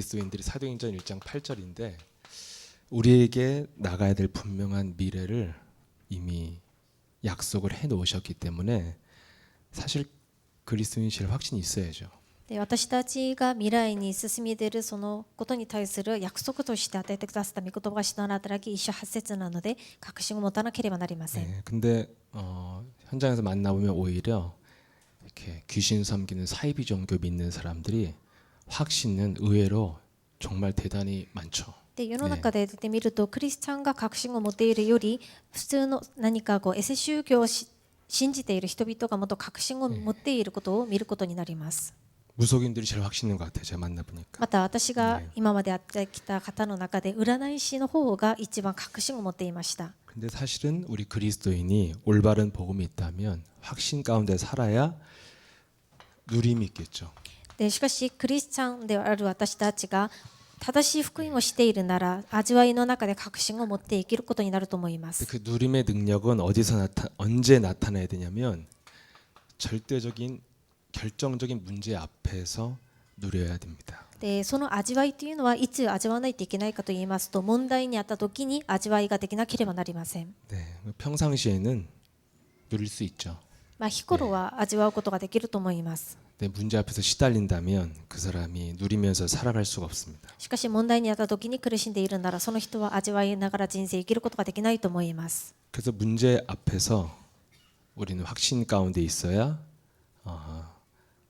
그리스도인들이 사도행전 1장 8절인데 우리에게 나가야 될 분명한 미래를 이미 약속을 해 놓으셨기 때문에 사실 그리스도인실 확신이 있어야죠. で私たちが未来に進み出るそのことに対する約束として与えてくださった御言葉が使徒の働き1章8節なので確信を持たなければなりません。 네, 근데 현장에서 만나보면 오히려 이렇게 귀신 섬기는 사이비 종교 믿는 사람들이 확신은 의외로 정말 대단히 많죠. で世の中で出てみるとクリスチャンが確信を持っているより普通の何かエセ宗教を信じている人々がもっと確信を持っていることを見ることになります。 무속인들이 제일 확신 있는 것 같아요. 제가 만나보니까. また私が今まで会ってきた方の中で占い師の方が一番確信を持っていました。 근데 사실은 우리 그리스도인이 올바른 복음이 있다면 확신 가운데 살아야 누림이 있겠죠. でしかしクリスチャンである私たちが正しい福音をしているなら味わいの中で確信を持って生きることになると思いま 근데 す。 그 누림의 능력은 언제 나타나야 되냐면 절대적인 결정적인 문제 앞에서 누려야 됩니다. でその味わいというのはいつ味わわないといけないかと言いますと問題にあった時に味わいができなければなりません。 네, 평상시에는 누릴 수 있죠. 日頃は味わうことができると思います。 근데 문제 앞에서 시달린다면 그 사람이 누리면서 살아갈 수가 없습니다. しかし問題にあった時に苦しんでいるならその人は味わいながら人生生きることができないと思います。 그래서 문제 앞에서 우리는 확신 가운데 있어야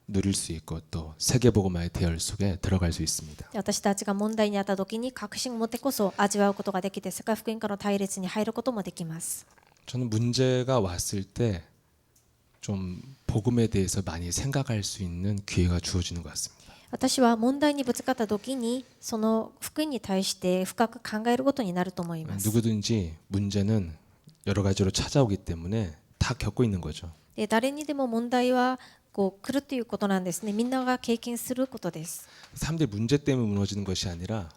누릴 수 있고 또 세계복음화의 대열 속에 들어갈 수 있습니다. で私たちが問題にあった時に確信を持ってこそ味わうことができて世界福音化の対立に入ることもできます。 저는 문제가 왔을 때 좀 복음에 대해서 많이 생각할 수 있는 기회가 주어지는 것 같습니다. 私は問題にぶつかった時にその福音に対して深く考えることになると思います。 누구든지 문제는 여러 가지로 찾아오기 때문에 다 겪고 있는 거죠. で誰にでも問題は来るということなんですね。みんなが経験することです。 사람들이 문제 때문에 무너지는 것이 아니라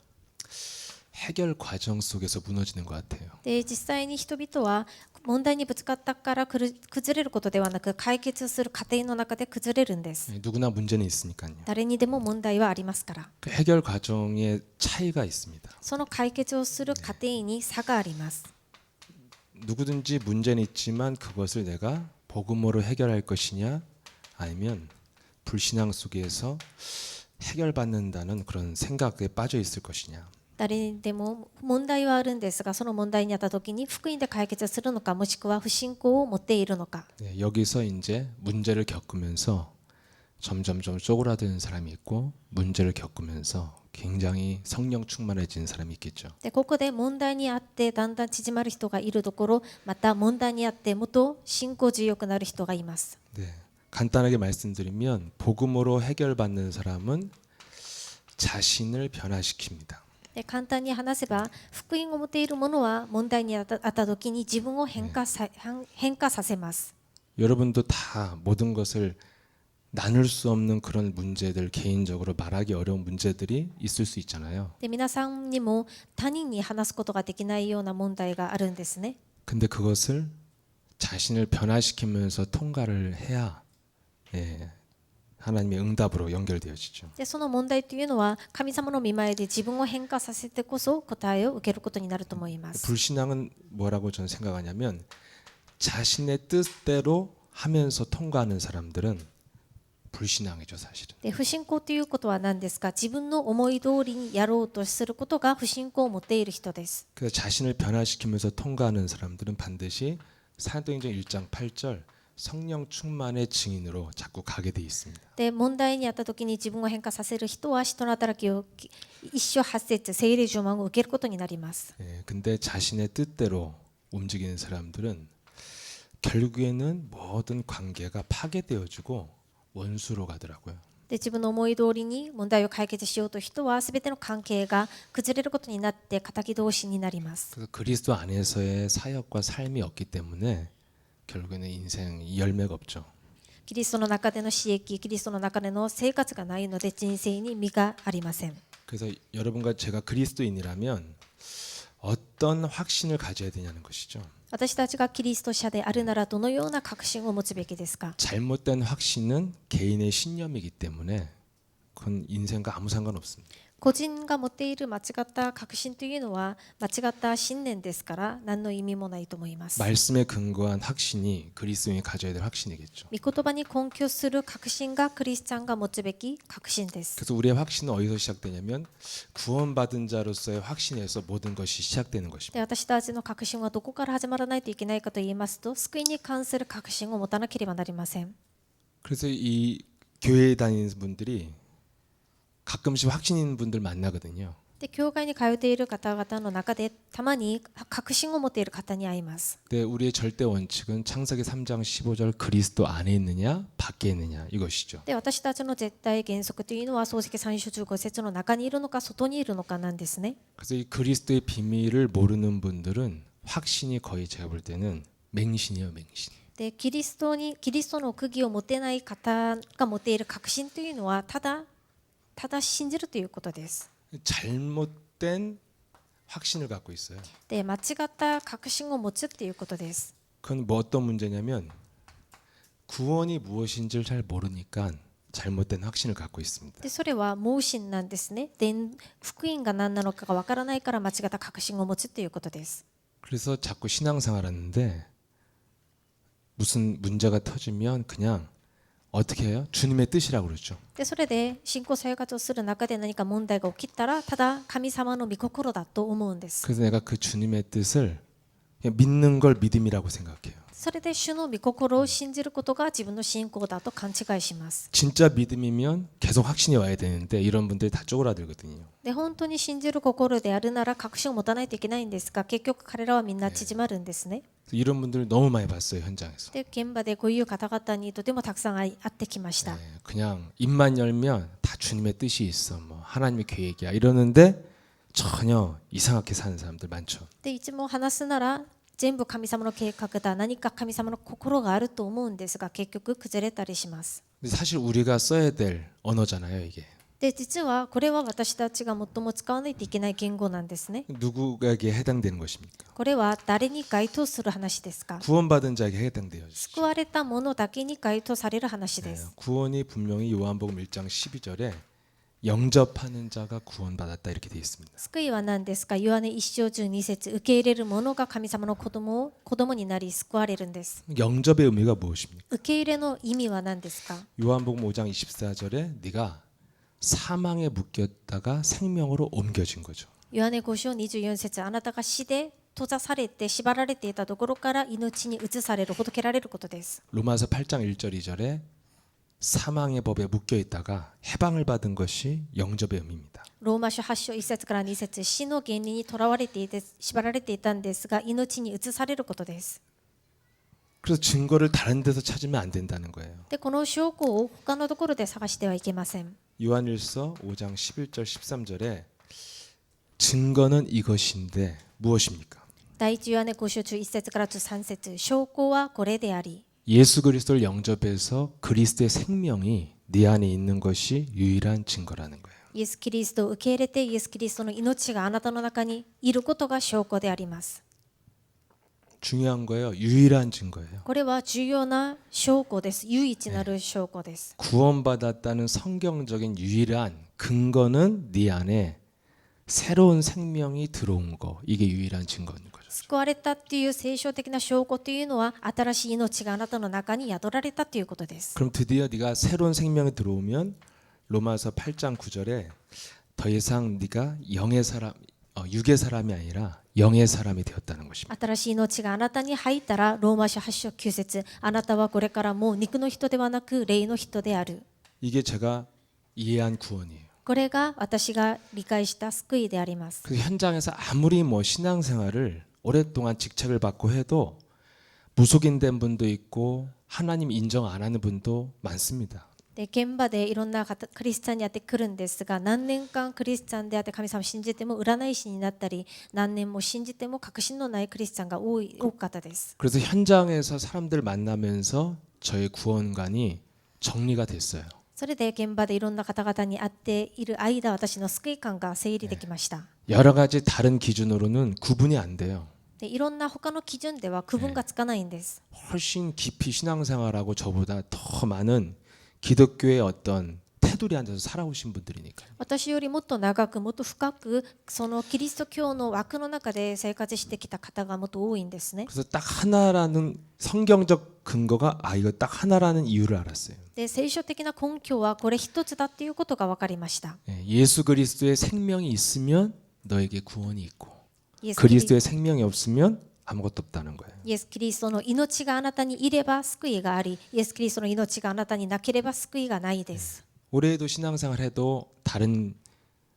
해결 과정 속에서 무너지는 것 같아요. で実際に人々は問題にぶつかったから崩れることではなく解決する過程の中で崩れるんです。 누구나 문제는 있으니까요. 誰にでも問題はありますから。 그 해결 과정에 차이가 있습니다. その解決をする過程に差があります。 누구든지 문제는 있지만 그것을 내가 복음으로 해결할 것이냐 아니면 불신앙 속에서 해결받는다는 그런 생각에 빠져 있을 것이냐. 誰にでも問題はあるんですがその問題にあった時に福音で解決するのかもしくは不信仰を持っているのか。 네, 여기서 이제 문제를 겪으면서 점점 쪼그라드는 사람이 있고 문제를 겪으면서 굉장히 성령 충만해지는 사람이 있겠죠. でここで問題にあってだんだん縮まる人がいるところまた問題にあってもっと信仰強くなる人がいます。 네, 간단하게 말씀드리면 복음으로 해결받는 사람은 자신을 변화시킵니다. で簡単に話せば福音を持っている者は問題にあった時に自分を変化させます。 여러분도 다 모든 것을 나눌 수 없는 그런 문제들 개인적으로 말하기 어려운 문제들이 있을 수 있잖아요. で皆さんにも他人に話すことができないような問題があるんですね。 근데 그것을 자신을 변화시키면서 통과를 해야 하나님의 응답으로 연결되어지죠. でその問題というのは神様の御前で自分を変化させてこそ答えを受けることになると思います。 불신앙은 뭐라고 저는 생각하냐면 자신의 뜻대로 하면서 통과하는 사람들은 불신앙이죠, 사실은. で不信仰ということは何ですか。自分の思い通りにやろうとすることが不信仰を持っている人です。 그래서 자신을 변화시키면서 통과하는 사람들은 반드시 사도행전 1장 8절 성령 충만의 증인으로 자꾸 가게 돼 있습니다. で問題にあった時に自分を変化させる人は使徒の働きを一章八節聖霊充満を受けることになります。 근데 자신의 뜻대로 움직이는 사람들은 결국에는 모든 관계가 파괴되어지고 원수로 가더라고요. で自分の思い通りに問題を解決しようと人は全ての関係が崩れることになって敵同士になります。 그래서 그리스도 안에서의 사역과 삶이 없기 때문에 결국에는 인생 열매가 없죠. キリストの中での刺激、キリストの中での生活がないので人生に実がありません。 그래서 여러분과 제가 그리스도인이라면 어떤 확신을 가져야 되냐는 것이죠. 私たちがキリスト者であるならどのような確信を持つべきですか。 잘못된 확신은 개인의 신념이기 때문에 그건 인생과 아무 상관없습니다. 個人が持っている間違った確信というのは間違った信念ですから何の意味もないと思います。 말씀에 근거한 확신이 그리스도인이 가져야 될 확신이겠죠. 御言葉に根拠する確信がクリスチャンが持つべき確信です。 그래서 우리의 확신은 어디서 시작되냐면 구원받은 자로서의 확신에서 모든 것이 시작되는 것입니다. で私たちの確信はどこから始まらないといけないかと言いますと、救いに関する確信を持たなければなりません。 그래서 이 교회에 다니는 분들이 가끔씩 확신 있는 분들 만나거든요. で教会に通っている方々の中でたまに確信を持っている方に会います。 근데 우리의 절대 원칙은 창세기 3장 15절 그리스도 안에 있느냐 밖에 있느냐 이것이죠. で私たちの絶対原則というのは創世記3章15節の中にいるのか外にいるのかなんですね。 그래서 이 그리스도의 비밀을 모르는 분들은 확신이 거의 제가 볼 때는 맹신이에요, 맹신. でキリストの釘を持てない方が持っている確信というのはただ信じるということです。 잘못된 확신을 갖고 있어요. で間違った確信を持つということです。 그건 뭐 어떤 문제냐면 구원이 무엇인지를 잘 모르니까 잘못된 확신을 갖고 있습니다. でそれは盲信なんですね。で福音が何なのかがわからないから間違った確信を持つということです。 그래서 자꾸 신앙생활 하는데 무슨 문제가 터지면 그냥 어떻게 해요? 주님의 뜻이라고 그러죠. でそれで信仰生活をする中で何か問題が起きたらただ神様の御心だと思うんです。 그래서 내가 그 주님의 뜻을 그냥 믿는 걸 믿음이라고 생각해요. それで主の御心を信じることが自分の信仰だと勘違いします。 진짜 믿음이면 계속 확신이 와야 되는데 이런 분들이 다 쪼그라들거든요. で本当に信じる心であるなら確信を持たないといけないんですが、結局彼らはみんな縮まるんですね。 그래서 이런 분들을 너무 많이 봤어요, 현장에서. で現場でこういう方々にとてもたくさん会ってきました。 그냥 입만 열면 다 주님의 뜻이 있어, 뭐 하나님의 계획이야 이러는데 전혀 이상하게 사는 사람들 많죠. でいつも話すなら全部神様の計画だ、何か神様の心があると思うんですが結局崩れたりします。 근데 사실 우리가 써야 될 언어잖아요, 이게. で実はこれは私たちが最も使わないといけない言語なんですね。 누구에게 해당되는 것입니까? これは誰に該当する話ですか？ 구원받은 자에게 해당돼요. 救われた者だけに該当される話です。 구원이 분명히 요한복음 1장 12절에 영접하는 자가 구원받았다 이렇게 되어 있습니다. 救いは何ですか？ヨハネ1章12節受け入れる者が神様の子供になり救われるんです。 영접의 의미가 무엇입니까? 受け入れの意味は何ですか？ 요한복음 5장 24절에 네가 사망에 묶였다가 생명으로 옮겨진 거죠. ヨハネ5章24節あなたが死で閉ざされて縛られていたところから命に移されるほどけられることです。 로마서 8장 1절 2절에 사망의 법에 묶여 있다가 해방을 받은 것이 영접의 의미입니다. ローマ書8章1節から2節死の原理にとらわれていて縛られていたんですが命に移されることです。 그래서 증거를 다른 데서 찾으면 안 된다는 거예요. でこの証拠を他のところで探してはいけません。 요한일서 5장 11절 13절에 증거는 이것인데 무엇입니까? 第一ヨハネ5章1節から3節証拠はこれであり 예수 그리스도를 영접해서 그리스도의 생명이 네 안에 있는 것이 유일한 증거라는 거예요. イエス・キリストを受け入れてイエス・キリストの命があなたの中にいることが証拠であります。 중요한 거예요. 유일한 증거예요. これは重要な証拠です。唯一なる証拠です。 구원받았다는 성경적인 유일한 근거는 네 안에 새로운 생명이 들어온 거. 이게 유일한 증거인 거죠. 救われたっていう聖書的な証拠というのは新しい命があなたの中に宿られたということです。 그럼 드디어 네가 새로운 생명이 들어오면 로마서 8장 9절에 더 이상 네가 육의 사람이 아니라 영의 사람이 되었다는 것입니다. 新しい命があなたに入ったらローマ書8章9節あなたはこれからもう肉の人ではなく霊の人である。 이게 제가 이해한 구원이에요. これが私が理解した救いであります。 그 현장에서 아무리 뭐 신앙생활을 오랫동안 직책을 받고 해도 무속인된 분도 있고 하나님 인정 안 하는 분도 많습니다. で現場でいろんなクリスチャンに会ってくるんですが何年間クリスチャンであって神様を信じても占い師になったり何年も信じても確信のないクリスチャンが多かったです。 그래서 현장에서 사람들 만나면서 저의 구원관이 정리가 됐어요. それで現場でいろんな方々に会っている間私の救い感が整理できました。 여러 가지 다른 기준으로는 구분이 안 돼요. でいろんな他の基準では区分がつかないんです。 훨씬 깊이 신앙생활하고 저보다 더 많은 기독교의 어떤 태도 테두리 안에서 살아오신 분들이니까요. 私よりもっと長くもっと深くそのキリスト教の枠の中で生活してきた方がもっと多いんですね。 그래서 딱 하나라는 성경적 근거가 이거 딱 하나라는 이유를 알았어요. で聖書的な根拠はこれ一つだっていうことが分かりました。 예수 그리스도의 생명이 있으면 너에게 구원이 있고 イエス 그리스도의 생명이 없으면 아무것도 없다는 거예요. イエス・キリストの命があなたにいれば救いがあり、イエス・キリストの命があなたになければ救いがないです。 올해에도 신앙생활 해도 다른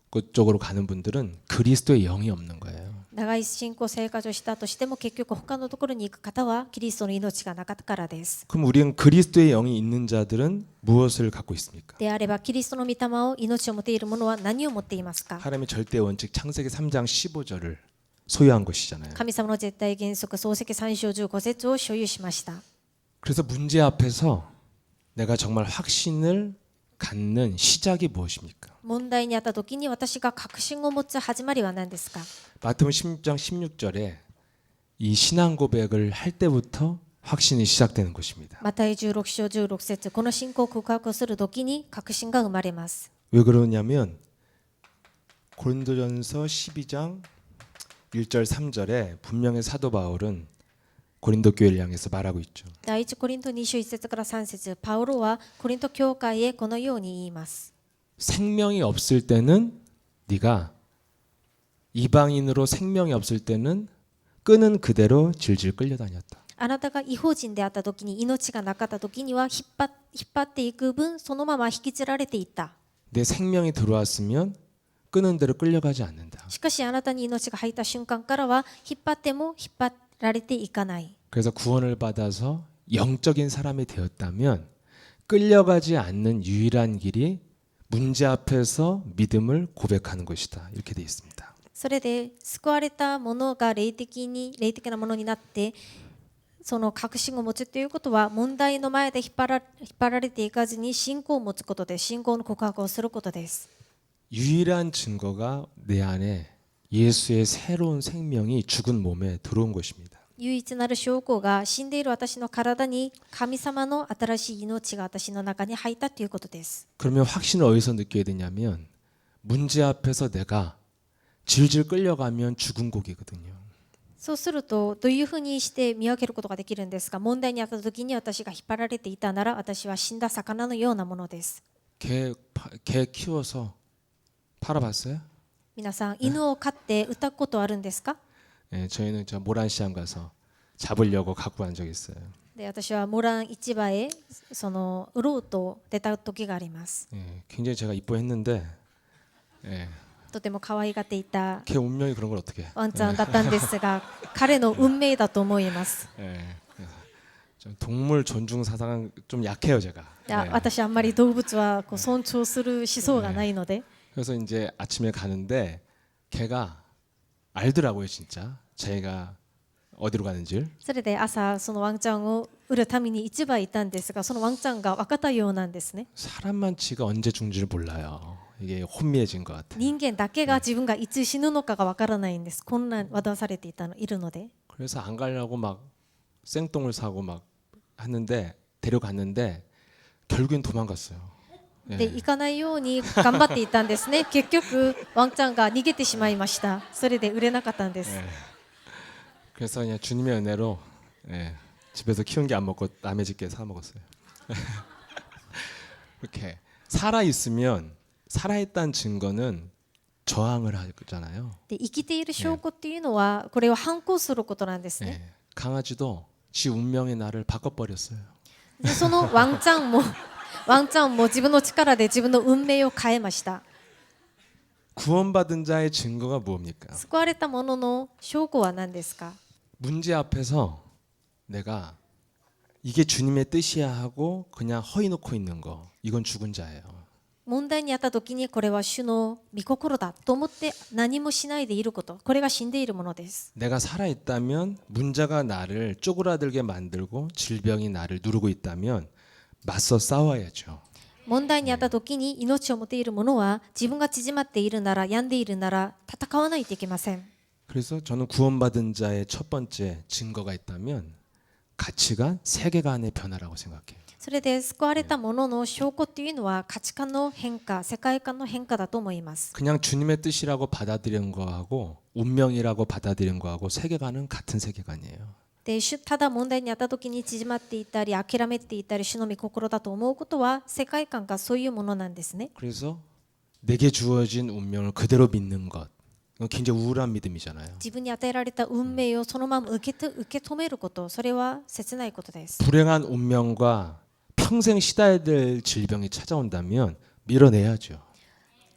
것 쪽으로 가는 분들은 그리스도의 영이 없는 거예요. 長い信仰生活をしたとしても結局他のところに行く方はキリストの命がなかったからです。 그럼 우리는 그리스도의 영이 있는 자들은 무엇을 갖고 있습니까? であればキリストの御霊を命を持っている者は何を持っていますか？ 하나님의 절대 원칙 창세기 3장 15절을 소유한 것이잖아요. 神様の絶対原則創世記3章15節を所有しました。 그래서 문제 앞에서 내가 정말 확신을 갖는 시작이 무엇입니까? 問題にあった時に私が確信を持つ始まりは何ですか？ 마태복음 16장 16절에 이 신앙 고백을 할 때부터 확신이 시작되는 것입니다. マタイ16章16節この信仰告白をする時に確信が生まれます。 왜 그러냐면 고린도전서 12장 1절 3절에 분명히 사도 바울은 고린도 교회를 향해서 말하고 있죠. 第一コリント2章1節から3節パウロはコリント教会へこのように言います。 생명이 없을 때는 네가 이방인으로 생명이 없을 때는 끄는 그대로 질질 끌려다녔다. あなたが異邦人であった時に命がなかった時には引っ張っていく分そのまま引きずられていった。 내 생명이 들어왔으면 끄는 대로 끌려가지 않는다. しかしあなたに命が入った瞬間からは引っ張っても引っ張られていかない。 그래서 구원을 받아서 영적인 사람이 되었다면 끌려가지 않는 유일한 길이 문제 앞에서 믿음을 고백하는 것이다. 이렇게 돼 있습니다. それで救われたものが霊的なものになってその確信を持つということは問題の前で引っ張られていかずに信仰を持つことで信仰の告白をすることです。 유일한 증거가 내 안에 예수의 새로운 생명이 죽은 몸에 들어온 것입니다. 唯一なる証拠が死んでいる私の体に神様の新しい命が私の中に入ったということです。 그러면 확신을 어디서 느껴야 되냐면 문제 앞에서 내가 질질 끌려가면 죽은 고기거든요. そうするとどういうふうにして見分けることができるんですか？問題にあった時に私が引っ張られていたなら私は死んだ魚のようなものです。 개 키워서 팔아봤어요? 皆さん犬を飼って売ったことあるんですか？ 예, 저희는 저 모란시장 가서 잡으려고 갖고 간 적이 있어요. で私はモラン市場へその売ろうと出た時があります。 예, 굉장히 제가 이뻐했는데 예, とても可愛がっていた 걔 운명이 그런 걸 어떻게 해? ワンちゃんだったんですが彼の運命だと思います。 예, 그래서 좀 동물 존중 사상은 좀 약해요 제가. いや 예. 私あんまり動物はこう尊重する思想がないので 그래서 이제 아침에 가는데 걔가 알더라고요 진짜 자기가 어디로 가는지를. それで朝そのワンちゃんを売るために市場へ行ったんですがそのワンちゃんが分かったようなんですね。 사람만 지가 언제 죽는지를 몰라요. 이게 혼미해진 것 같아요. 人間だけが自分がいつ死ぬのかが分からないんです。こんな渡されているので 그래서 안 가려고 막 생똥을 사고 막 하는데 데려갔는데 결국엔 도망갔어요. で行かないように頑張っていたんですね。結局ワンちゃんが逃げてしまいました。それで売れなかったんです。 예. 그래서 그냥 주님의 은혜로 예, 집에서 키운 게 안 먹고 남의 집게 사 먹었어요. 이렇게 살아 있으면 살아있다는 증거는 저항을 하잖아요. で生きている証拠っていうのはこれを反抗することなんですね。 예. 강아지도 지 운명의 날을 바꿔버렸어요. でそのワンちゃんも自分の力で自分の運命を変えました。 구원받은 자의 증거가 뭡니까? 救われた者の証拠は何ですか？ 문제 앞에서 내가 이게 주님의 뜻이야 하고 그냥 허위 놓고 있는 거 이건 죽은 자예요. 問題にあった時にこれは主の御心だと思って何もしないでいることこれが死んでいるものです。 내가 살아있다면 문제가 나를 쪼그라들게 만들고 질병이 나를 누르고 있다면 맞서 싸워야죠. 問題にあった時に命を持っている者は自分が縮まっているなら病んでいるなら戦わないといけません。 그래서 저는 구원받은 자의 첫 번째 증거가 있다면 가치관, 세계관의 변화라고 생각해요. それで救われたものの証拠というのは価値観の変化、世界観の変化だと思います。 그냥 주님의 뜻이라고 받아들인 거하고 운명이라고 받아들인 거하고 세계관은 같은 세계관이에요. でただ問題にあった時に縮まっていたり諦めていたり主の御心だと思うことは世界観がそういうものなんですね。 그래서 내게 주어진 운명을 그대로 믿는 것, 이건 굉장히 우울한 믿음이잖아요. 自分に与えられた運命をそのまま受け止めること、それは切ないことです。 불행한 운명과 평생 쉬다야 될 질병이 찾아온다면 밀어내야죠.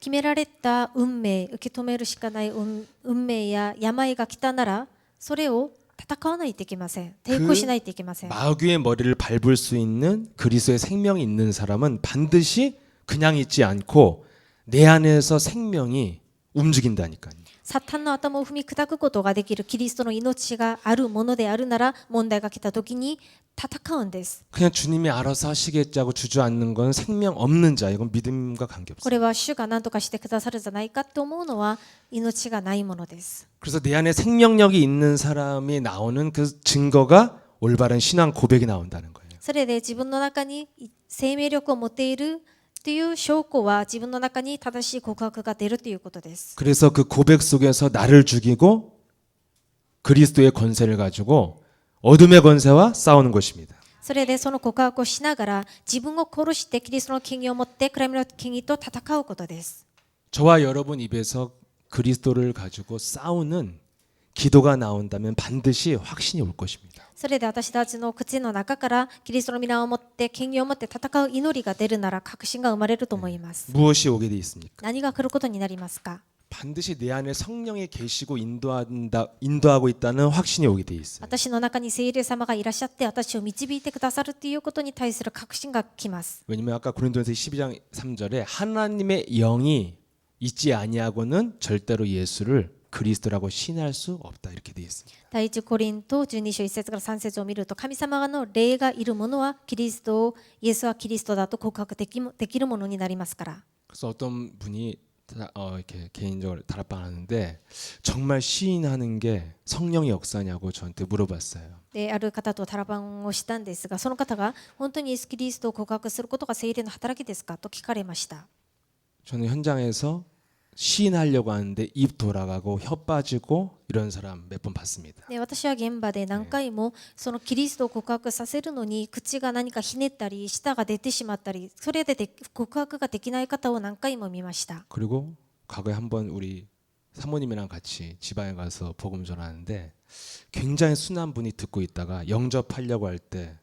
決められた運命、受け止めるしかない運命や病が来たならそれを戦わないといけません。抵抗しないといけません。 마귀의 머리를 밟을 수 있는 그리스도의 생명이 있는 사람은 반드시 그냥 있지 않고 내 안에서 생명이 움직인다니까요. サタンの頭を踏み砕くことができるキリストの命があるものであるなら問題が来た時に戦うんです。 그냥 주님이 알아서 하시겠자고 주저앉는 건 생명 없는 자, 이건 믿음과 こ 관계없어요. れは主が何とかしてくださるんじゃないかと思うのは命がないものです。 그래서 내 안에 생명력이 있는 사람이 나오는 그 증거가 올바른 신앙 고백이 나온다는 거예요. それで自分の中に生命力を持っているという証拠は自分の中に正しい告白が出るということです。 그래서 그 고백 속에서 나를 죽이고 그리스도의 권세를 가지고 어둠의 권세와 싸우는 것입니다. それでその告白をしながら自分を殺してキリストの権威を持って暗闇の権威と戦うことです。 저와 여러분 입에서 그리스도를 가지고 싸우는 기도가 나온다면 반드시 확신이 올 것입니다. それで私たちの口の中からキリストの皆を持って権威を持って戦う祈りが出るなら確信が生まれると思います。 무엇이 오게 돼 있습니까? 何が来ることになりますか？ 반드시 내 안에 성령이 계시고 인도하고 있다는 확신이 오게 돼 있어요. 私の中に聖霊様がいらっしゃって私を導いてくださるということに対する確信が来ます。 왜냐면 아까 고린도전서 12장 3절에 하나님의 영이 있지 아니하고는 절대로 예수를 그리스도라고 신할 수 없다 이렇게 돼 있습니다. 第一コリント12章1節から3節を見ると神様の霊がいるものはキリストをイエスはキリストだと告白できるものになりますから。 그래서 어떤 분이 이렇게 개인적으로 다락방하는데 정말 시인하는 게 성령의 역사냐고 저한테 물어봤어요. である方とタラバンをしたんですがその方が本当にイエス・キリストを告白することが聖霊の働きですかと聞かれました。 저는 현장에서 시인하려고 하는데 입 돌아가고 혀 빠지고 이런 사람 몇 번 봤습니다. で私は現場で何回もそのキリストを告白させるのに口が何かひねったり舌が出てしまったりそれで告白ができない方を何回も見ました。 그리고 과거에 한번 우리 사모님이랑 같이 지방에 가서 복음 전하는데 굉장히 순한 분이 듣고 있다가 영접하려고 할 때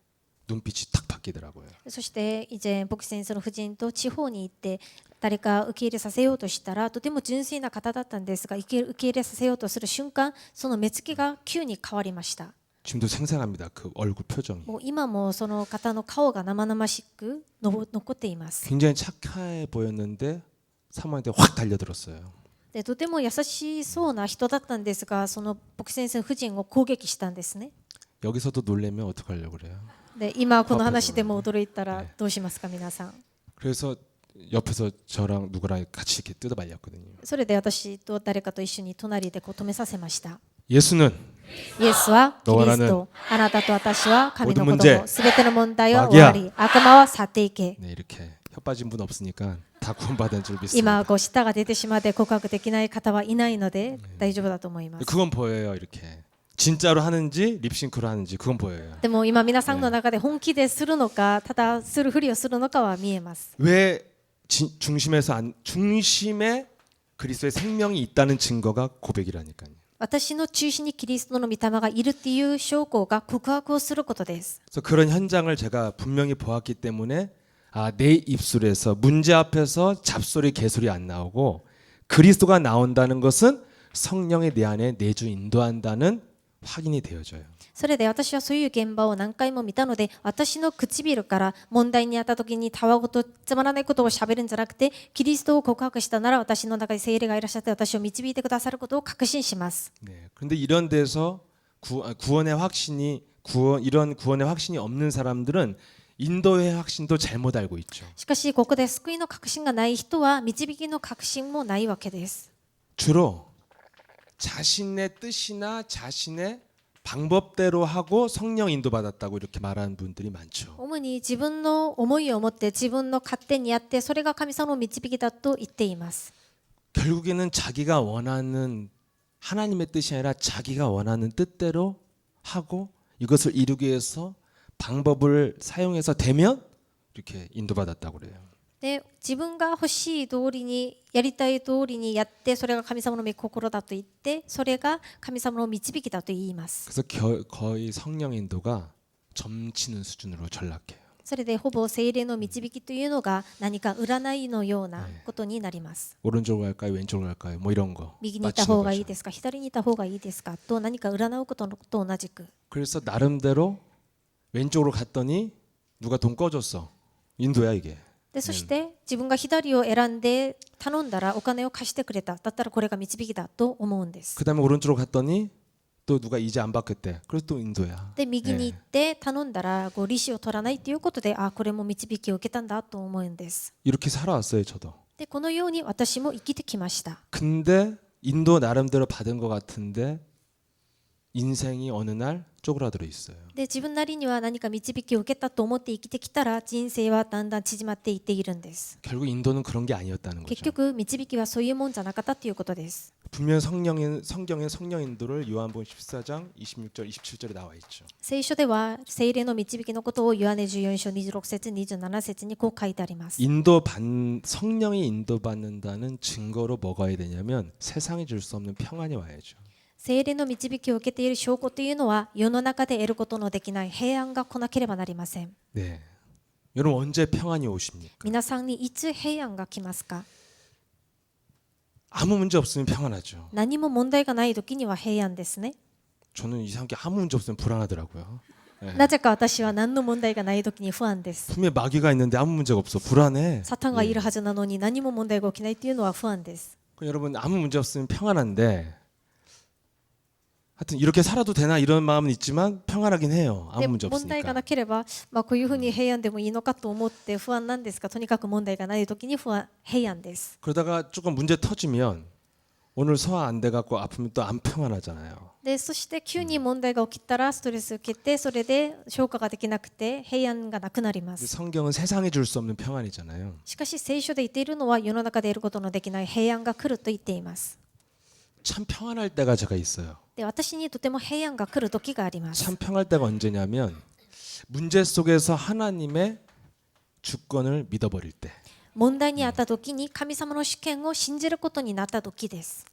눈빛이 탁 바뀌더라고요. そして以前牧師先生の夫人と地方に行って誰か受け入れさせようとしたらとても純粋な方だったんですが受け入れさせようとする瞬間その目つきが急に変わりました。 지금도 생생합니다. 그 얼굴 표정이. もう今もその方の顔が生々しく残っています。 굉장히 착해 보였는데 사모한테 확 달려들었어요. でとても優しそうな人だったんですがその牧師先生の夫人を攻撃したんですね。 여기서도 놀래면 어떡하려고 그래요? で今この話でも驚いたらどうしますか皆さん。 그래서 옆에서 저랑 누구랑 같이 이렇게 뜯어 말렸거든요. それで私と誰かと一緒に隣で止めさせました。 예수는 イエスはキリスト、あなたと私は神の子 모든 문제 供、すべての問題は終わり、悪魔は去っていけ。 네, 이렇게 혀 빠진 분 없으니까 다 구원받은 줄 今 믿습니다. 舌が出てしまって告白できない方はいないので大丈夫だと思います。 그건 보여요. 이렇게 진짜로 하는지 립싱크로 하는지 그건 보여요. でも今皆さんの中で本気でするのか、ただするふりをするのかは見えます。 왜 중심에 그리스도의 생명이 있다는 증거가 고백이라니까요. 私の中心にキリストの御霊がいるっていう証拠が告白をすることです。 그래서 그런 현장을 제가 분명히 보았기 때문에 내 입술에서 문제 앞에서 잡소리 개소리 안 나오고 그리스도가 나온다는 것은 성령이 내 안에 내주 인도한다는 확인이 되어져요. それで私はそういう現場を何回も見たので私の唇から問題にあった時にたわごとつまらないことをしゃべるんじゃなくてキリストを告白したなら私の中に聖霊がいらっしゃって私を導いてくださることを確信します。 네. 그런데 이런 데서 구원의 확신이 이런 구원의 확신이 없는 사람들은 인도의 확신도 잘못 알고 있죠. しかしここで救いの確信がない人は導きの確信もないわけです。 주로 자신의 뜻이나 자신의 방법대로 하고 성령 인도받았다고 이렇게 말하는 분들이 많죠. 主に自分の思いを持って自分の勝手にやってそれが神様の導きだと言っています。 결국에는 자기가 원하는 하나님의 뜻이 아니라 자기가 원하는 뜻대로 하고 이것을 이루기 위해서 방법을 사용해서 되면 이렇게 인도받았다고 그래요. で自分が欲しい通りにやりたい通りにやってそれが神様の御心だと言ってそれが神様の導きだと言います。 그래서 거의 성령 인도가 점치는 수준으로 전락해요. それでほぼ聖霊の導きというのが何か占いのようなことになります。 오른쪽으로 갈까요? 왼쪽으로 갈까요? 뭐 이런 거. 右に行った方がいいですか左に行った方がいいですかと何か占うことと同じく 그래서 나름대로 왼쪽으로 갔더니 누가 돈 꺼줬어. 인도야 이게. でそして自分が左を選んで頼んだらお金を貸してくれただったらこれが導きだと思うんです。 그다음에 오른쪽으로 갔더니 또 누가 이제 안 받겠대. 그래서 또 인도야. で右に行って頼んだらこう利子を取らないということであこれも導きを受けたんだと思うんです。 이렇게 살아왔어요, 저도. でこのように私も生きてきました。 근데 인도 나름대로 받은 것 같은데 인생이 어느 날 쪼그라들어 있어요. で自分なりには何か導きを受けたと思って生きてきたら人生はだんだん縮まっていっているんです。 결국 인도는 그런 게 아니었다는 結 거죠. 局導きはそういうもんじゃなかったということです。 분명 성경의 성령 인도를 요한복음 14장 26절 27절에 나와 있죠. 聖書では聖霊の導きのことをヨハネ14章26節27節にこう書いてあります。 성령이 인도받는다는 증거로 뭐가 와야 되냐면 세상이 줄 수 없는 평안이 와야죠. 聖霊の導きを受けている証拠というのは世の中で得ることのできない平安が来なければなりません。 네. 여러분 언제 평안이 오십니까? 皆さんにいつ平安が来ますか？ 아무 문제 없으면 평안하죠. 何も問題がない時には平安ですね。 저는 이상하게 아무 문제 없으면 불안하더라고요. なぜか私は何の問題がない時に不安です。 분명 마귀가 있는데 아무 문제가 없어. 불안해. サタンがいるはずなのに何も問題が起きないというのは不安です。 여러분 아무 문제 없으면 평안한데 하여튼 이렇게 살아도 되나 이런 마음은 있지만 평안하긴 해요. で 아무 문제 問題が 없으니까. なければ、こういうふうに平安でもいいのかと思って不安なんですが、とにかく問題がない時に平安です。 그러다가 조금 문제 터지면 오늘 소화 안 돼 갖고 아프면 또 안 평안하잖아요. でそして急に問題が起きたらストレス受けてそれで消化ができなくて平安がなくなりま 근데 す。 성경은 세상이 줄 수 없는 평안이잖아요. しかし聖書で言っているのは世の中で得ることのできない平安が来ると言っています。 참 평안할 때가 제가 있어요. で私にとても平安が来る時があります。 참 평안할 때가 언제냐면 문제 속에서 하나님의 주권을 믿어버릴 때. 問題にあった時に神様の主権を信じることになった時です。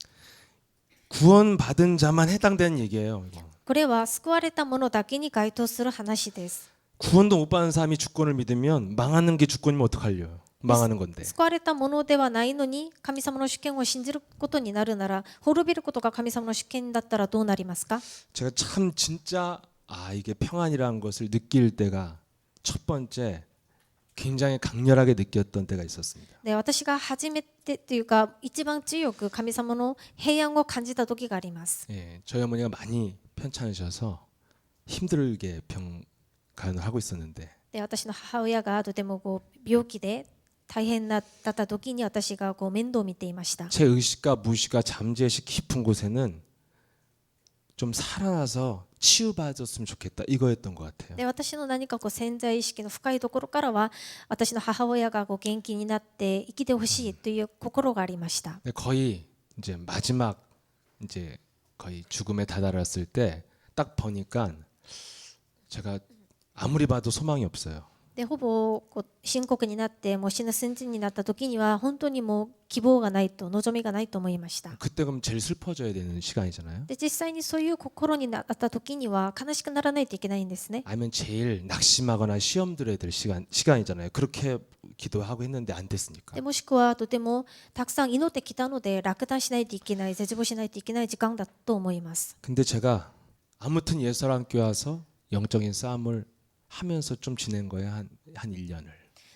구원받은 자만 해당되는 얘기예요. 이거. これは救われた者だけに該当する話です。 구원도 못 받은 사람이 주권을 믿으면 망하는 게 주권이면 어떡하려요? 망하는 건데. 救われたものではないのに神様の主権を信じることになるなら滅びることが神様の主権だったらどうなりますか？ 제가 참 진짜 이게 평안이라는 것을 느낄 때가 첫 번째 굉장히 강렬하게 느꼈던 때가 있었습니다. で私が初めてというか一番強く神様の平安を感じた時があります。 예, 저희 어머니가 많이 편찮으셔서 힘들게 병간을 하고 있었는데 で私の母親がとても病気で大変だった時に私が面倒を見ていました。 제 의식과 무의식과 잠재의식 깊은 곳에는 좀 살아나서 치유받았으면 좋겠다 이거였던 것 같아요. で私の何か潜在意識の深いところからは私の母親が元気になって生きてほしいという心がありました。 근데 거의 이제 마지막 이제 거의 죽음에 다다랐을 때 딱 보니까 제가 아무리 봐도 소망이 없어요. でほぼ深刻になってもう死ぬ寸前になった時には本当にもう希望がないと望みがないと思いました。 그때 그럼 제일 슬퍼져야 되는 시간이잖아요. で実際にそういう心になった時には悲しくならないといけないんですね。 아니면 제일 낙심하거나 시험 들어야 될 시간이잖아요. 그렇게 기도하고 했는데 안 됐으니까. でもしくはとてもたくさん祈ってきたので落胆しないといけない絶望しないといけない時間だと思います。 근데 제가 아무튼 예설학교 와서 영적인 싸움을 하면서 좀 지낸 거예요. 한 1년을.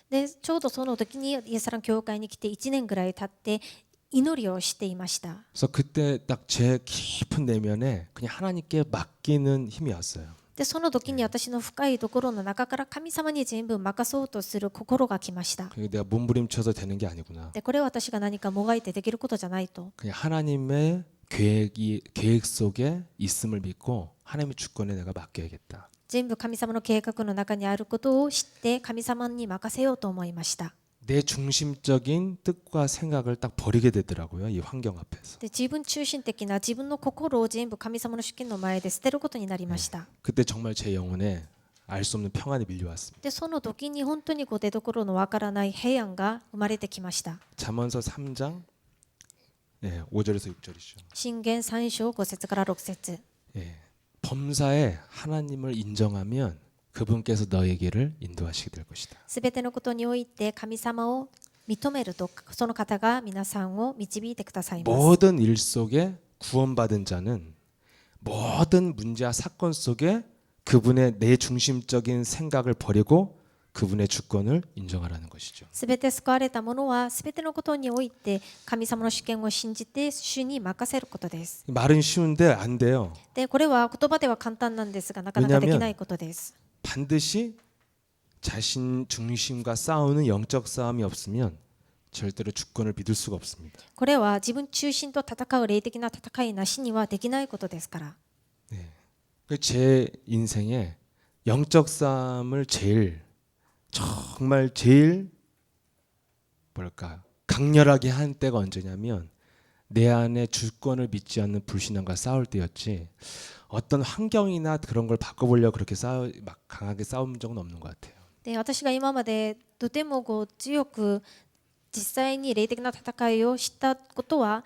でちょうどその時にイエスラン教会に来て1年ぐらい経って祈りをしていました。 그래서 그때 딱 제 깊은 내면에 그냥 하나님께 맡기는 힘이 왔어요. でその時に私の深いところの中から神様に全部任そうとする心が来ました。 내가 몸부림쳐서 되는 게 아니구나. でこれは私が何かもがいてできることじゃないと。 그냥 하나님의 계획 속에 있음을 믿고 하나님의 주권에 내가 맡겨야겠다. 全部神様の計画の中にあることを知って神様に任せようと思いました。 내 중심적인 뜻과 생각을 딱 버리게 되더라고요. 이 환경 앞에서. で自分中心的な自分の心を全部神様の主権の前で捨てることになりました。 그때 정말 제 영혼에 알 수 없는 평안이 밀려왔습니다. でその時に本当に出所のわからない平安が生まれてきました。 잠언서 3장 5절에서 6절이죠. 箴言3章5節から6節 범사에 하나님을 인정하면 그분께서 너의 길을 인도하시게 될 것이다. すべてのことにおいて神様を認めるとその方が皆さんを導いてくださいます。 모든 일 속에 구원받은 자는 모든 문제와 사건 속에 그분의 내 중심적인 생각을 버리고 그분의 주권을 인정하라는 것이죠. すべて救われた者はすべてのことにおいて神様の主権を信じて主に任せることです。 말은 쉬운데 안 돼요. でこれは言葉では簡単なんですがなかなかできないことです。 반드시 자신 중심과 싸우는 영적 싸움이 없으면 절대로 주권을 믿을 수가 없습니다. これは自分中心と戦う霊的な戦いなしにはできないことですから。 제 인생에 영적 싸움을 정말 제일 뭐랄까 강렬하게 한 때가 언제냐면 내 안에 주권을 믿지 않는 불신앙과 싸울 때였지 어떤 환경이나 그런 걸 바꿔보려고 그렇게 막 강하게 싸운 적은 없는 것 같아요. で私が今までとても強く実際に霊的な戦いをしたことは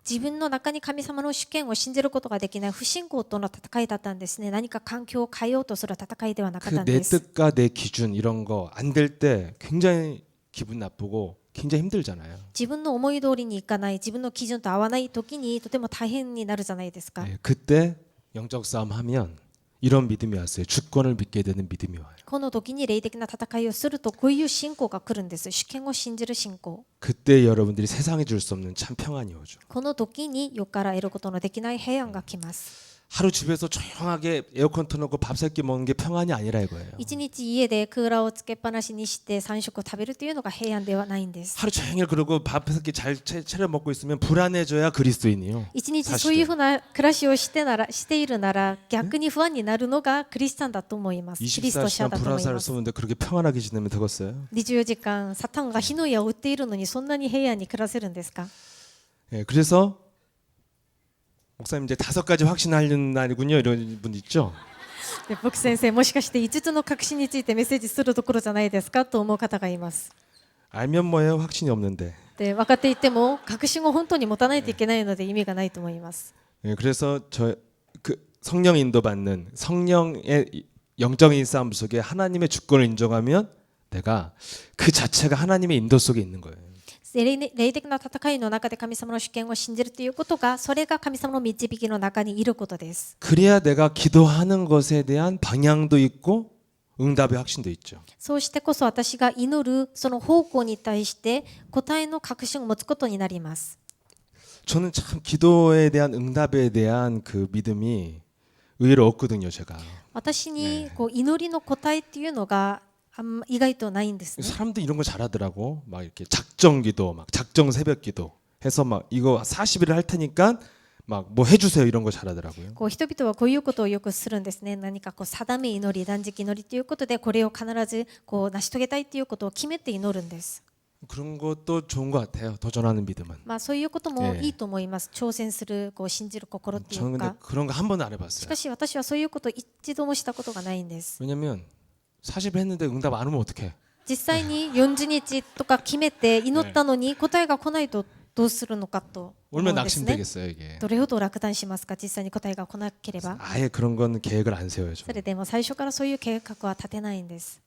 自分の中に神様の主権を信じることができない不信仰との戦いだったんですね。何か環境を変えようとする戦いではなかったん 내 です。 뜻과 내 기준 이런 거 안 될 때 굉장히 기분 나쁘고 굉장히 힘들잖아요. 自分の思い通りにいかない自分の基準と合わない時にとても大変になるじゃないですか。 그때 영적 싸움 하면 이런 믿음이 왔어요. 주권을 믿게 되는 믿음이 와요. この時に霊的な戦いをするとこういう信仰が来るんです。主権を信じる信仰。 그때 여러분들이 세상에 줄 수 없는 참 평안이 오죠. この時に世から得ることのできない平安が来ます。 하루 집에서 조용하게 에어컨 틀어놓고 밥 세 끼 먹는 게 평안이 아니라 이거예요. 一日家でクーラーをつけっぱなしにして3食を食べるというのが平安ではないんです。 하루 종일 그러고 밥 세 끼 잘 차려 먹고 있으면 불안해져야 그리스도인이요. 一日そういうふうな暮らしをしているなら逆に不安になるのがクリスチャンだと思います。キリスト者 24시간 だと思い 불화살을 ます。 쏘는데 그렇게 평안하게 지내면 되겠어요? 24時間サタンが火の矢を撃っているのにそんなに平安に暮らせるんですか？ 그래서 목사님 이제 5가지 확신하려는 날이군요. 이런 분 있죠? で僕先生もしかして5つの確信についてメッセージするところじゃないですかと思う方がいます。 알면 뭐예요? 확신이 없는데. で分かっていても確信を本当に持たないといけないので意味がないと思います。 그래서 그 성령 인도받는 성령의 영적인 싸움 속에 하나님의 주권을 인정하면 내가 그 자체가 하나님의 인도 속에 있는 거예요. 霊的な戦いの中で神様の主権を信じるということがそれが神様の導きの中にいることです。 그래야 내가 기도하는 것에 대한 방향도 있고 응답의 확신도 있죠. そうしてこそ私が祈るその方向に対して答えの確信を持つことになります。 저는 참 기도에 대한 응답에 대한 그 믿음이 의외로 없거든요, 제가. 私に祈りの答えっていうのが意外とないんですね。 사람들 이런 거 잘하더라고. 막 이렇게 작정 기도, 막 작정 새벽 기도 해서 막 이거 40일 할 테니까 막 뭐 해주세요 이런 거 잘하더라고요. 人々はこういうことをよくするんですね。何か定め祈り、断食祈りということでこれを必ず成し遂げたいということを決めて祈るんです。 그런 것도 좋은 것 같아요. 도전하는 믿음은. そういうこともいいと思います。挑戦する信じる心ってい 저는 う 근데 か。 그런 거 한 번도 안 し 해봤어요. かし私はそういうことを一度もしたことがないんです。 왜냐면 40일 했는데 응답 안 오면 어떡해? 実際に40日とか決めて祈ったのに答えが来ないとどうするのかと思うん 얼마나 ですね。 낙심되겠어요 이게. どれほど落胆しますか？実際に答えが来なければ。 아예 그런 건 계획을 안 세워요. それでも最初からそういう計画は立てないんです。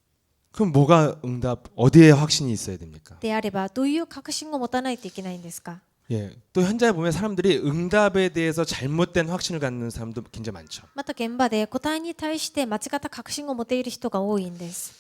그럼 뭐가 응답? 어디에 확신이 있어야 됩니까? であればどういう確信を持たないといけないんですか？ 예, 또 현장에 보면 사람들이 응답에 대해서 잘못된 확신을 갖는 사람도 굉장히 많죠. また現場で答えに対して間違った確信を持っている人が多いんです。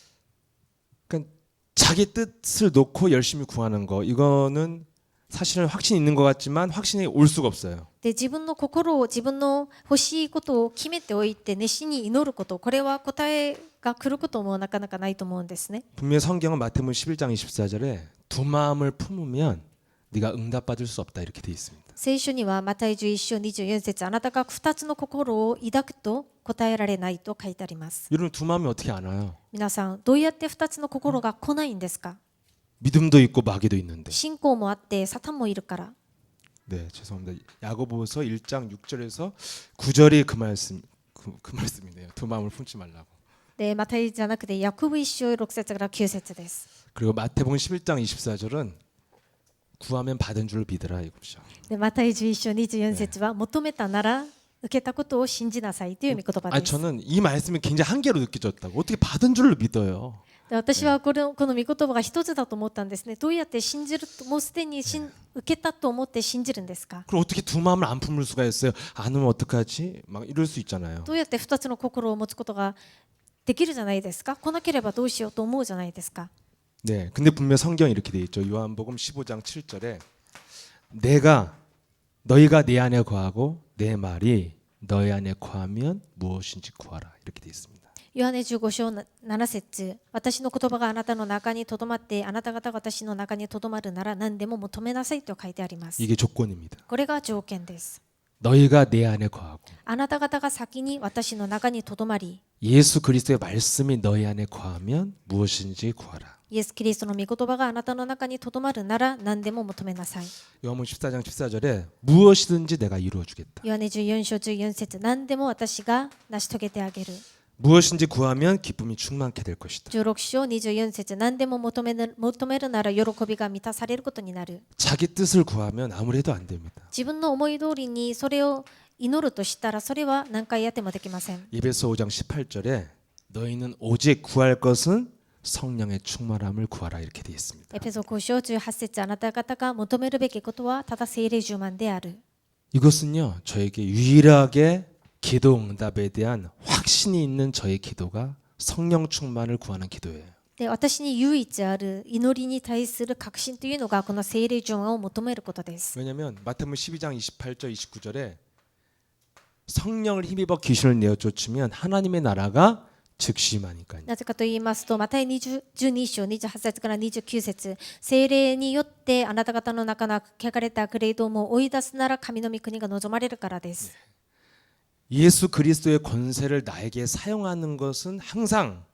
그러니까 자기 뜻을 놓고 열심히 구하는 거 이거는 사실은 확신이 있는 것 같지만 확신이 올 수가 없어요. で自分の心を自分の欲しいことを決めておいて熱心に祈ることこれは答えが来ることもなかなかないと思うんですね。 분명히 성경은 마태복음 11장 24절에 두 마음을 품으면 네가 응답받을 수 없다 이렇게 돼 있습니다. 聖書にはマタイ11章24節、あなたが2つの心を抱くと答えられないと書いてあります。 여러분 두 마음이 어떻게 안 와요? 皆さん、どうやって2つの心が来ないんですか？ 믿음도 있고 마귀도 있는데. 信仰もあってサタンもいるから。 네, 죄송합니다. 야고보서 1장 6절에서 9절이 그 말씀이네요. 두 마음을 품지 말라고. で、マタイじゃなくてヤコブ1章6節から9節です。 그리고 마태복음 11장 24절은 구하면 받은 줄 믿으라 이거죠. で、マタイ11章24節は求めたなら受けたことを信じなさいという御言葉 아 です。 저는 이 말씀이 굉장히 한계로 느껴졌다고. 어떻게 받은 줄로 믿어요? で、私はこの御言葉が一つだと思ったんですね。どうやって信じると、もうすでに受けたと思って信じるんですか？ 그럼 어떻게 두 마음을 안 품을 수가 있어요? 안 오면 어떡하지? 막 이럴 수 있잖아요. どうやって2つの心を持つことができるじゃないですか？来なければどうしようと思うじゃないですか。 네, 근데 분명 성경에 이렇게 돼 있죠. 요한복음 15장 7절에 너희가 내 안에 거하고 내 말이 너희 안에 거하면 무엇인지 구하라 이렇게 돼 있습니다. ヨハネ15章7節、私の言葉があなたの中にとどまってあなた方が私の中にとどまるなら何でも求めなさいと書いてあります。 이게 조건입니다. これが条件です。 너희가 내 안에 거하고 あなた方が先に私の中にとどまり、 예수 그리스도의 말씀이 너희 안에 거하면 무엇인지 구하라. イエス・キリストの御言葉があなたの中にとどまるなら何でも求めなさい。 요한복음 14장 14절에 무엇이든지 내가 이루어 주겠다. ヨハネ14章14節、何でも私が成し遂げてあげる。 무엇인지 구하면 기쁨이 충만케 될 것이다. 16章24節、何でも求めるなら喜びが満たされることになる。 자기 뜻을 구하면 아무래도 안 됩니다. 自分の思い通りにそれを祈るとしたらそれは何回やってもできません。 예배서 5장 18절에 너희는 오직 구할 것은 성령의 충만함을 구하라 이렇게 되어 있습니다. エペソ5章18節、あなた方が求めるべきことはただ聖霊充満である。 이것은요 저에게 유일하게 기도 응답에 대한 확신이 있는 저의 기도가 성령 충만을 구하는 기도예요. で、私に唯一ある祈りに対する確信というのがこの聖霊充満を求めることです。 왜냐하면 마태복음 12장 28절 29절에 성령을 힘입어 귀신을 내어 쫓으면 하나님의 나라가 즉시 임하니까요. なぜかと言いますと、マタイ12章28節から29節、聖霊によってあなた方の中の汚れた悪霊どもを追い出すなら神の御国が望まれるからです。 예수 그리스도의 권세를 나에게 사용하는 것은 항상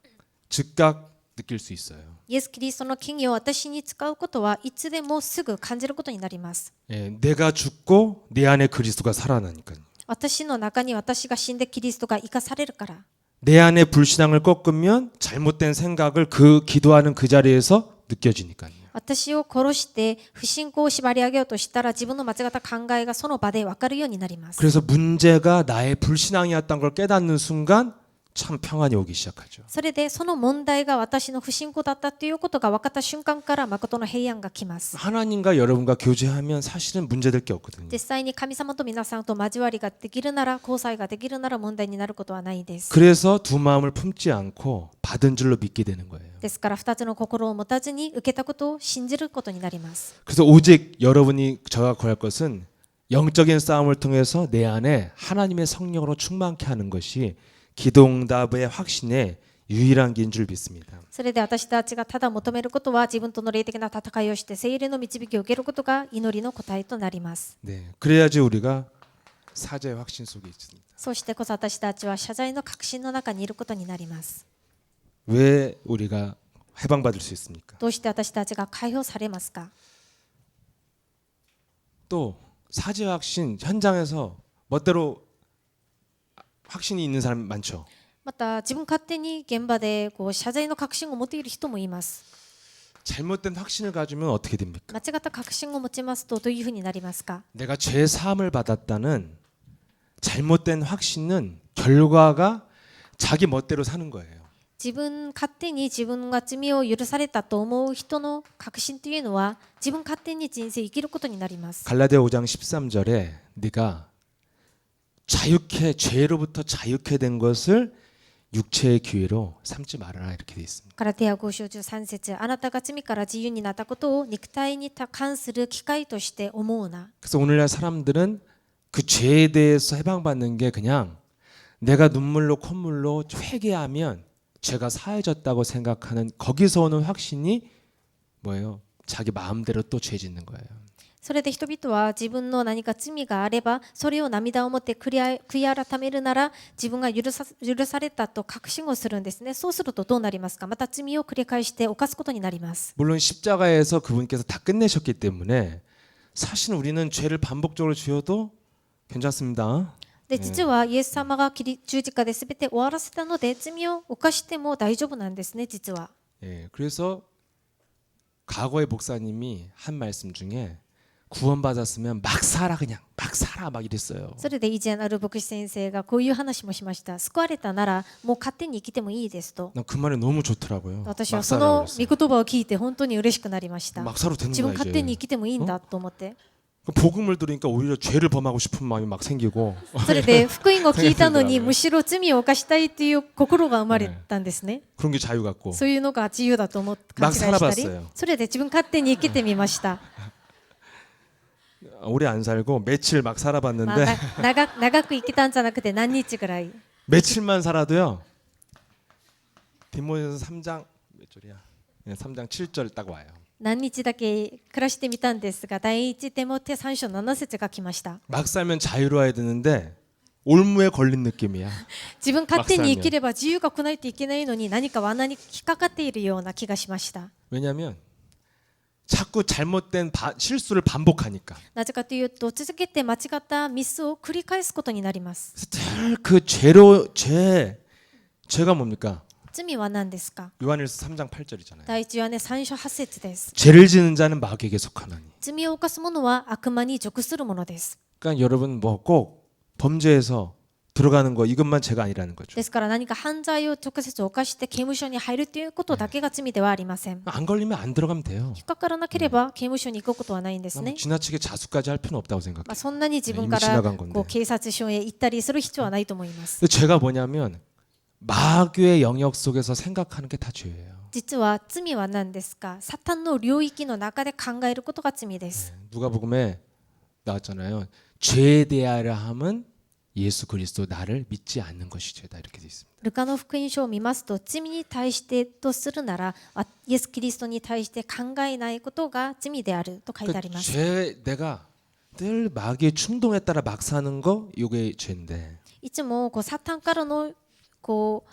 즉각 느낄 수 있어요. イエス・キリストの権威を私に使うことはいつでもすぐ感じることになります。 예, 내가 죽고 내 안에 그리스도가 살아나니까요. 私の中に私が死んでキリストが生かされるから。 내 안에 불신앙을 꺾으면 잘못된 생각을 그 기도하는 그 자리에서 느껴지니까요. 私を殺して不信仰を縛り上げようとしたら自分の間違った考えがその場で分かるようになります。 그래서 문제가 나의 불신앙이었던 걸 깨닫는 순간 참 평안이 오기 시작하죠. それでその問題が私の不信仰だったということが分かった瞬間から誠の平安が来ます。 하나님과 여러분과 교제하면 사실은 문제될 게 없거든요. 実際に神様と皆さんと交わりができるなら、交際ができるなら問題になることはないです。 그래서 두 마음을 품지 않고 받은 줄로 믿게 되는 거예요. ですから2つの心を持たずに受けたことを信じることになります。 그래서 오직 여러분이 저가 구할 것은 영적인 싸움을 통해서 내 안에 하나님의 성령으로 충만케 하는 것이 기도응답의 확신의 유일한 길인 줄 믿습니다. それで私たちがただ求めることは自分との霊的な戦いをして聖霊の導きを受けることが祈りの答えとなります。 네, 그래야지 우리가 사죄의 확신 속에 있습니다. そしてこそ私たちは謝罪の確信の中にいることになります。 왜 우리가 해방받을 수 있습니까? どうして私たちが解放されますか？ 또 사죄 확신 현장에서 멋대로 확신이 있는 사람 많죠. また自分勝手に現場で謝罪の確信を持っている人もいます。 잘못된 확신을 가지면 어떻게 됩니까? 間違った確信を持ちますとどういうふうになりますか？ 내가 죄 사함을 받았다는 잘못된 확신은 결과가 자기 멋대로 사는 거예요. 自分勝手に自分が罪を許されたと思う人の確信というのは自分勝手に人生生きることになります。 갈라디아 5장 13절에 네가 자유케 죄로부터 자유케 된 것을 육체의 기회로 삼지 말아라 이렇게 돼 있습니다. ガラテヤ5章13節、あなたが罪から自由になったことを肉体に関する機会として思うな。 그래서 오늘날 사람들은 그 죄에 대해서 해방받는 게 그냥 내가 눈물로 콧물로 회개하면 죄가 사해졌다고 생각하는 거기서 오는 확신이 뭐예요? 자기 마음대로 또 죄 짓는 거예요. それで人々は自分の何か罪があればそれを涙を持って悔い改めるなら自分が許されたと確信をするんですね。そうするとどうなりますか。また罪を繰り返して犯すことになります。 물론 십자가에서 그분께서 다 끝내셨기 때문에 사실은 우리는 죄를 반복적으로 지어도 괜찮습니다. で実はイエス様が十字架で全て終わらせたので罪を犯しても大丈夫なんですね。実は 예, 그래서 과거의 목사님이 한 말씀 중에 구원받았으면 막 살아 그냥 막 살아 막 이랬어요. それで以前ある牧師先生がこういう話もしました。救われたならもう勝手に生きてもいいですと。 난 그 말이 너무 좋더라고요. 私 막 はそ 살아 の 그랬어요. 御言葉を聞いて本当に嬉しくなりました。 막 살아도 되는 自分 거야 勝手に 이제. 生きてもいいんだと思って。 복음을 들으니까 오히려 죄를 범하고 싶은 마음이 막 생기고 それで福音を聞いたのにむしろ罪を犯したいという心が生まれたんですね。 그런 게 자유 같고 そういうのが自由だと思って勘違いしたり 막살아봤어요 、それで自分勝手に生きてみました。 오래 안 살고 며칠 막 まあ 살아봤는데 長く生きたんじゃなくて何日ぐらい。 며칠만 살아도요. 디모데서 3장 몇 절이야? 3장 7절 딱 와요. 何日だけ暮らしてみたんですが、第一テモテ3章7節が来ました。 막 살면 자유로워야 되는데 올무에 걸린 느낌이야. 自分勝手に生きれば自由が来ないといけないのに何か罠に引っかかっているような気がしました。 왜냐하면 자꾸 잘못된 실수를 반복하니까. なぜかというと続けて間違ったミスを繰り返すことになります。 늘 그 죄가 뭡니까? 罪は何ですか。 요한일서 3장 8절이잖아요. 第一はね3章8節です。 죄를 지는 자는 마귀에게 속하나니. 罪を犯す者は悪魔に属するものです。 그러니까 여러분 뭐 꼭 범죄에서 들어가는 거 이것만 죄가 아니라는 거죠. ですから何か犯罪を直接犯して刑務所に入るということだけが罪ではありません。 안 걸리면 안 들어가면 돼요. 引っかからなければ刑務所に行くことはないんですね。 지나치게 자수까지 할 필요는 없다고 생각해요. そんなに自分か 이미 ら 지나간 건데. こう警察署へ行ったりする必要はないと思います。 근데 죄가 뭐냐면 마귀의 영역 속에서 생각하는 게 다 죄예요. 実は罪は何ですか。サタンの領域の中で考えることが罪です。 누가복음에 나왔잖아요. 죄에 대하여 함은 예수 그리스도 나를 믿지 않는 것이 죄다 이렇게 돼 있습니다. ルカの福音書を見ますと、罪に対してとするならイエス・キリストに対して考えないことが罪であると書いてあり 그러니까 ます。 내가 늘 마귀의 충동에 따라 막 사는 거 이게 죄인데 いつもこうサタンからのこう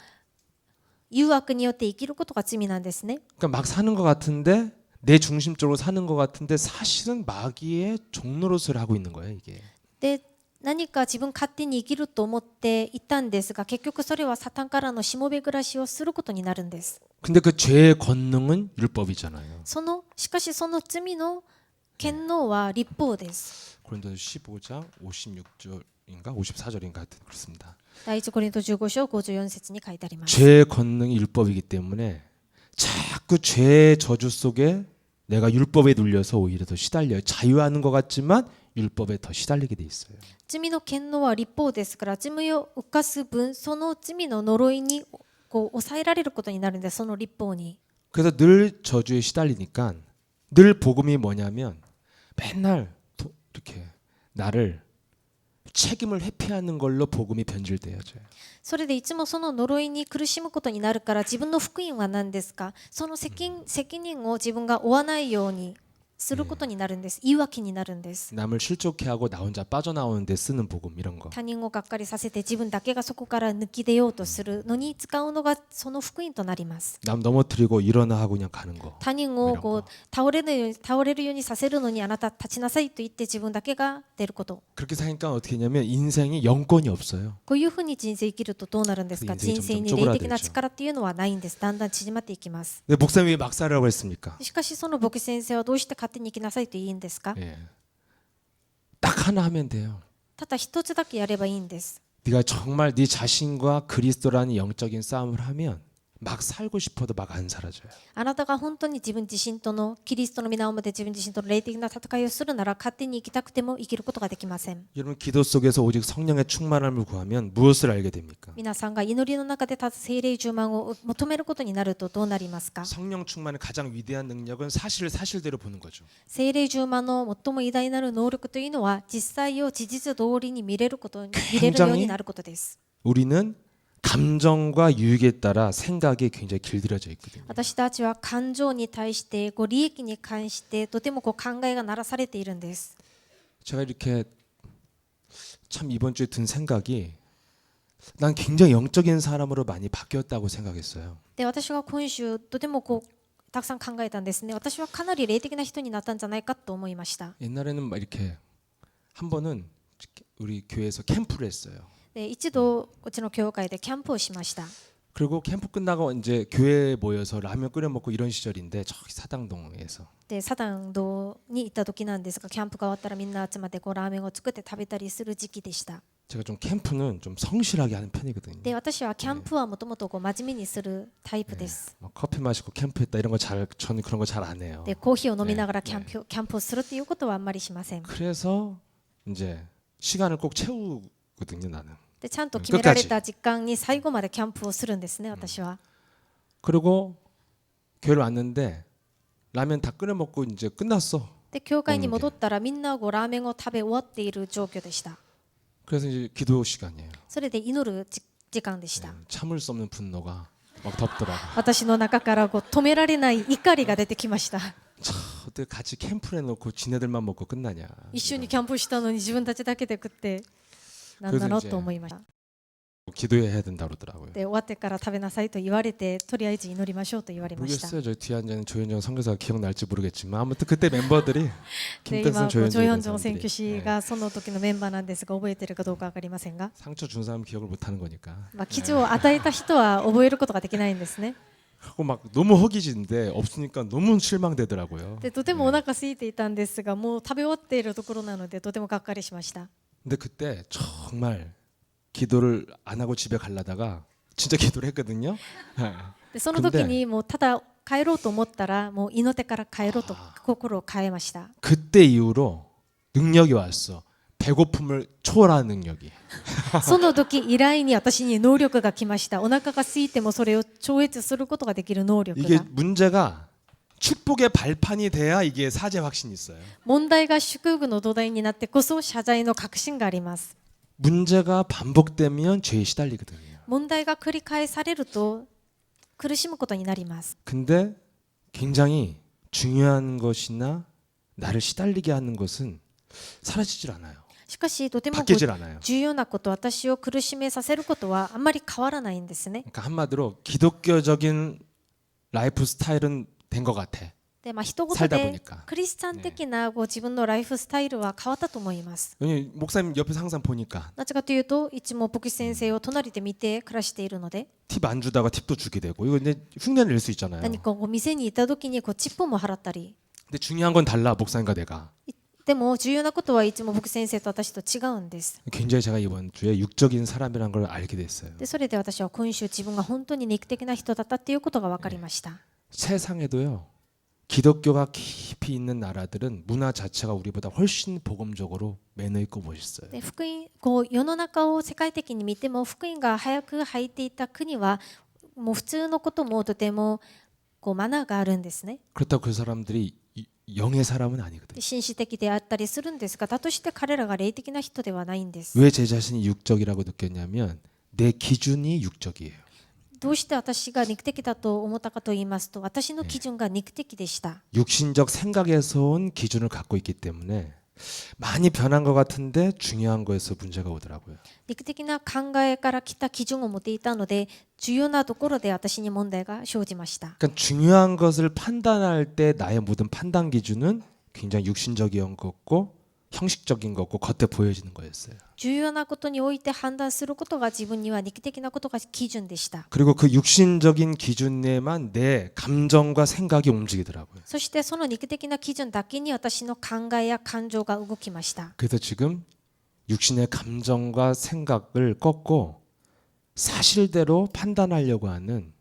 誘惑によって生きることが罪なんですね。 그러니까 막 사는 것 같은데 내 중심적으로 사는 것 같은데 사실은 마귀의 종노릇을 하고 있는 거예요 이게. で何か自分勝手に生きると思っていたんですが、結局それはサタンからのしもべ暮らしをすることになるんです。 근데 그 죄의 권능은 율법이잖아요. しかしその罪の権能は律法です。 고린도서 15장 56절인가 54절인가 하여튼 그렇습니다. 第一コリント15章54節に書いてあります。 죄의 권능이 율법이기 때문에 자꾸 죄의 저주 속에 내가 율법에 눌려서 오히려 더 시달려요. 자유하는 것 같지만 율법에 더 시달리게 돼 있어요. 罪の権能は律法ですから、罪を犯す分その罪の呪いにこう抑えられることになるんです。その律法に。 그래서 늘 저주에 시달리니까 늘 복음이 뭐냐면 맨날 이렇게 나를 책임을 회피하는 걸로 복음이 변질되어져요. それでいつもその呪いに苦しむことになるから、自分の福音は何ですか。その責任を自分が負わないようにすることになるんです。言い訳になるんです。 남을 실족해 하고 나 혼자 빠져나오는 데 쓰는 복음 이런 거. 他人をがっかりさせて自分だけがそこから抜き出ようとするのに使うのがその福音となります。 남 넘어뜨리고 일어나 하고 그냥 가는 거. 他人をこう倒れるようにさせるのに、あなた立ちなさいと言って自分だけが出ること。 그렇게 사니까 어떻게 했냐면 인생이 영권이 없어요. こういうふうに人生生きるとどうなるんですか。人生に霊的な力っていうのはないんです。だんだん縮まっていきます。 근데 목사님이 왜 막 살으라고 했습니까? しかしその牧師先生はどうして勝手に生きなさいと言うんですか。 예. 딱 하나 하면 돼요. ただ一つだけやればいいんです。 네가 정말 네 자신과 그리스도라는 영적인 싸움을 하면 막 살고 싶어도 막 안 사라져요. あなたが本当に自分自身とのキリストの皆をもって自分自身との霊的な戦いをするなら、勝手に生きたくても生きることができません。 여러분 기도 속에서 오직 성령의 충만함을 구하면 무엇을 알게 됩니까? 皆さんが祈りの中で聖霊充満を求めることになるとどうなりますか。 성령 충만의 가장 위대한 능력은 사실을 사실대로 보는 거죠. 聖霊充満の最も偉大なる能力というのは、実際を事実通りに見れるようになることです。 우리는 감정과 유익에 따라 생각이 굉장히 길들여져 있거든요. 私たちは感情に対して利益に関してとても考えがならされているんです。 제가 이렇게 참 이번 주에 든 생각이 난 굉장히 영적인 사람으로 많이 바뀌었다고 생각했어요. で私は今週とてもたくさん考えたんですね。私はかなり霊的な人になったんじゃないかと思いました。 옛날에는 막 이렇게 한 번은 우리 교회에서 캠프를 했어요. で一度うちの教会でキャンプをしました。 그리고 캠프 끝나고 이제 교회에 모여서 라면 끓여 먹고 이런 시절인데 저기 사당동에서 でサダン道に行った時なんですが、キャンプが終わったらみんな集まってラーメンを作って食べたりする時期でした。 제가 좀 캠프는 좀 성실하게 하는 편이거든요. で私はキャンプはもともと真面目にするタイプです。 뭐 커피 마시고 캠프했다 이런 거 잘 저는 그런 거 잘 안 해요. でコーヒーを飲みながらキャンプをするっていうことはあんまりしません。 그래서 이제 시간을 꼭 채우거든요, 나는. でちゃんと決められた時間に最後までキャンプをするんですね、私は。 그리고 교회를 왔는데 라면 다 끓여 먹고 이제 끝났어. で教会に戻ったらみんなラーメンを食べ終わっている状況でした。 그래서 이제 기도 시간이에요. それで祈る時間でした。 참을 수 없는 분노가 막 덮더라고. 私の中から止められない怒りが出てきました。 참 어떻게 같이 캠프를 해놓고 지네들만 먹고 끝나냐. 一緒にキャンプしたのに自分たちだけで食ってなんだろうと思いました。 기도해야 된다 그러더라고요. で終わってから食べなさいと言われて、とりあえず祈りましょうと言われました。 모르겠어요. 저 뒤에 앉아있는 조현정 선교사가 기억날지 모르겠지만 아무튼 그때 멤버들이 で今 김태선 ジョ 조현정 ヨ 이런 ンジョン選挙 사람들이 師がその時のメンバーなんですが、覚えてるかどうかわかりませんが、 상처 준 사람 기억을 못하는 거니까. 傷を与えた人は覚えることができないんですね。 하고 막 너무 허기진데 없으니까 너무 실망되더라고요. でとてもお腹空いていたんですが、もう食べ終わっているところなのでとてもがっかりしました。 근데 그때 정말 기도를 안 하고 집에 가려다가 진짜 기도를 했거든요. でその時にもうただ帰ろうと思ったら、もう祈ってから帰ろうと心を変えました。 그때 이후로 능력이 왔어. 배고픔을 초월하는 능력이. その時以来に私に能力が来ました。お腹が空いてもそれを超越することができる能力 이게 が。 문제가 축복의 발판이 돼야 이게 사제 확신이 있어요. 問題が祝福の土台になってこそ謝罪の確信があります。 문제가 반복되면 죄에 시달리거든요. 問題が繰り返されると苦しむことになります。 근데 굉장히 중요한 것이나 나를 시달리게 하는 것은 사라지질 않아요. しかしとても 바뀌질 않아요. 重要なこと、私を苦しめさせることはあんまり変わらないんですね。 그러니까 한마디로 기독교적인 라이프 스타일은 된 것 같아. で一言 살다 で 보니까 クリスチャン的な自分のライフスタイルは変わったと思います。 왜냐면 목사님 옆에서 항상 보니까 なぜかというと、いつも牧師先生を隣で見て暮らしているので、 팁 안 주다가 팁도 주게 되고 이거 이제 흉내를 낼 수 있잖아요. 何か店にいた時にチップも払ったり。 근데 중요한 건 달라 목사님과 내가. でも重要なことはいつも牧師先生と私と違うんです。 굉장히 제가 이번 주에 육적인 사람이라는 걸 알게 됐어요. でそれで私は今週自分が本当に肉的な人だったっていうことが分かりました。 세상에도요. 기독교가 깊이 있는 나라들은 문화 자체가 우리보다 훨씬 복음적으로 매너 있고 멋있어요. で福音世の中を世界的に見ても福音が早く入っていた国はもう普通のこともとてもマナーがあるんですね。 그렇다고 그 사람들이 영의 사람은 아니거든요. 紳士的であったりするんですが、だとして彼らが霊的な人ではないんです。 왜 제 자신이 육적이라고 느꼈냐면 내 기준이 육적이에요. どうして私が肉的だと思ったかと言いますと、私の基準が肉的でした。 육신적 생각에서 온 기준을 갖고 있기 때문에 많이 변한 것 같은데 중요한 거에서 문제가 오더라고요. 肉的な考えから来た基準を持っていたので、重要なところで私に問題が生じました。 그러니까 중요한 것을 판단할 때 나의 모든 판단 기준은 굉장히 육신적인 거고 형식적인 거고 겉에 보여지는 거였어요. 重要なことにおいて判断することが自分には肉的なことが基準でした。 그리고 그 육신적인 기준 내만 내 감정과 생각이 움직이더라고요. そしてその肉的な基準だけに私の考えや感情が動きました。 그래서 지금 육신의 감정과 생각을 꺾고 사실대로 판단하려고 하는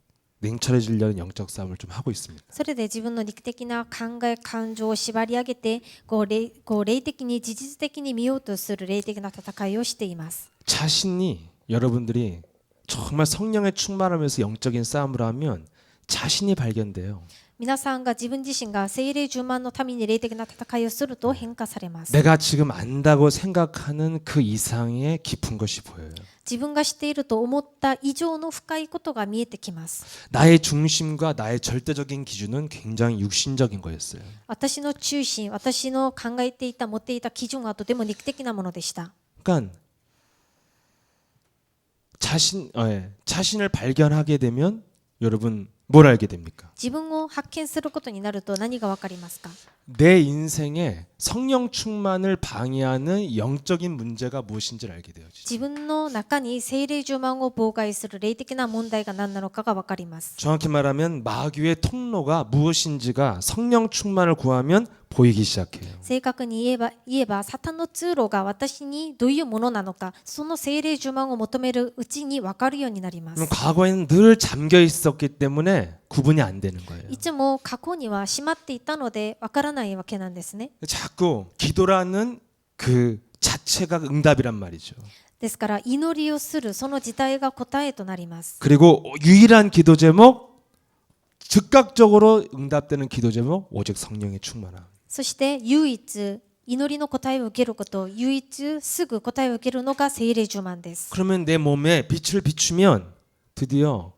냉철해지려는 영적 싸움을 좀 하고 있습니다. それで自分の肉的な考え感情を縛り上げて霊的に事実的に見ようとする霊的な戦いをしています。 자신이 여러분들이 정말 성령에 충만하면서 영적인 싸움을 하면 자신이 발견돼요. 皆さんが自分自身が聖霊充満のために霊的な戦いをすると変化されます。 내가 지금 안다고 생각하는 그 이상의 깊은 것이 보여요. 自分が知っていると思った以上の深いことが見えてきます。 나의 중심과 나의 절대적인 기준은 굉장히 육신적인 거였어요. 私の中心、私の考えていた、持っていた基準はとても肉的なものでした。 그러니까 자신을 발견하게 되면 여러분 뭘 알게 됩니까? 自分を発見することになると何がわかりますか？ 내 인생에 성령 충만을 방해하는 영적인 문제가 무엇인지를 알게 되어지죠. 自分の中に聖霊充満を妨害する霊的な問題が何なのかがわかります。 정확히 말하면 마귀의 통로가 무엇인지가 성령 충만을 구하면 보이기 시작해요. 正確に言えばサタンの通路が私にどういうものなのか、その聖霊充満を求めるうちに分かるようになりま 그럼 す。 과거에는 늘 잠겨 있었기 때문에 구분이 안 되는 거예요. いつも過去には閉まっていたので分からないわけなんですね。 자꾸 기도라는 그 자체가 응답이란 말이죠. ですから祈りをするその自体が答えとなります。 그리고 유일한 기도 제목, 즉각적으로 응답되는 기도 제목, 오직 성령의 충만함. そして唯一祈りの答えを受けること、唯一すぐ答えを受けるのが聖霊充満です。 그러면 내 몸에 빛을 비추면 드디어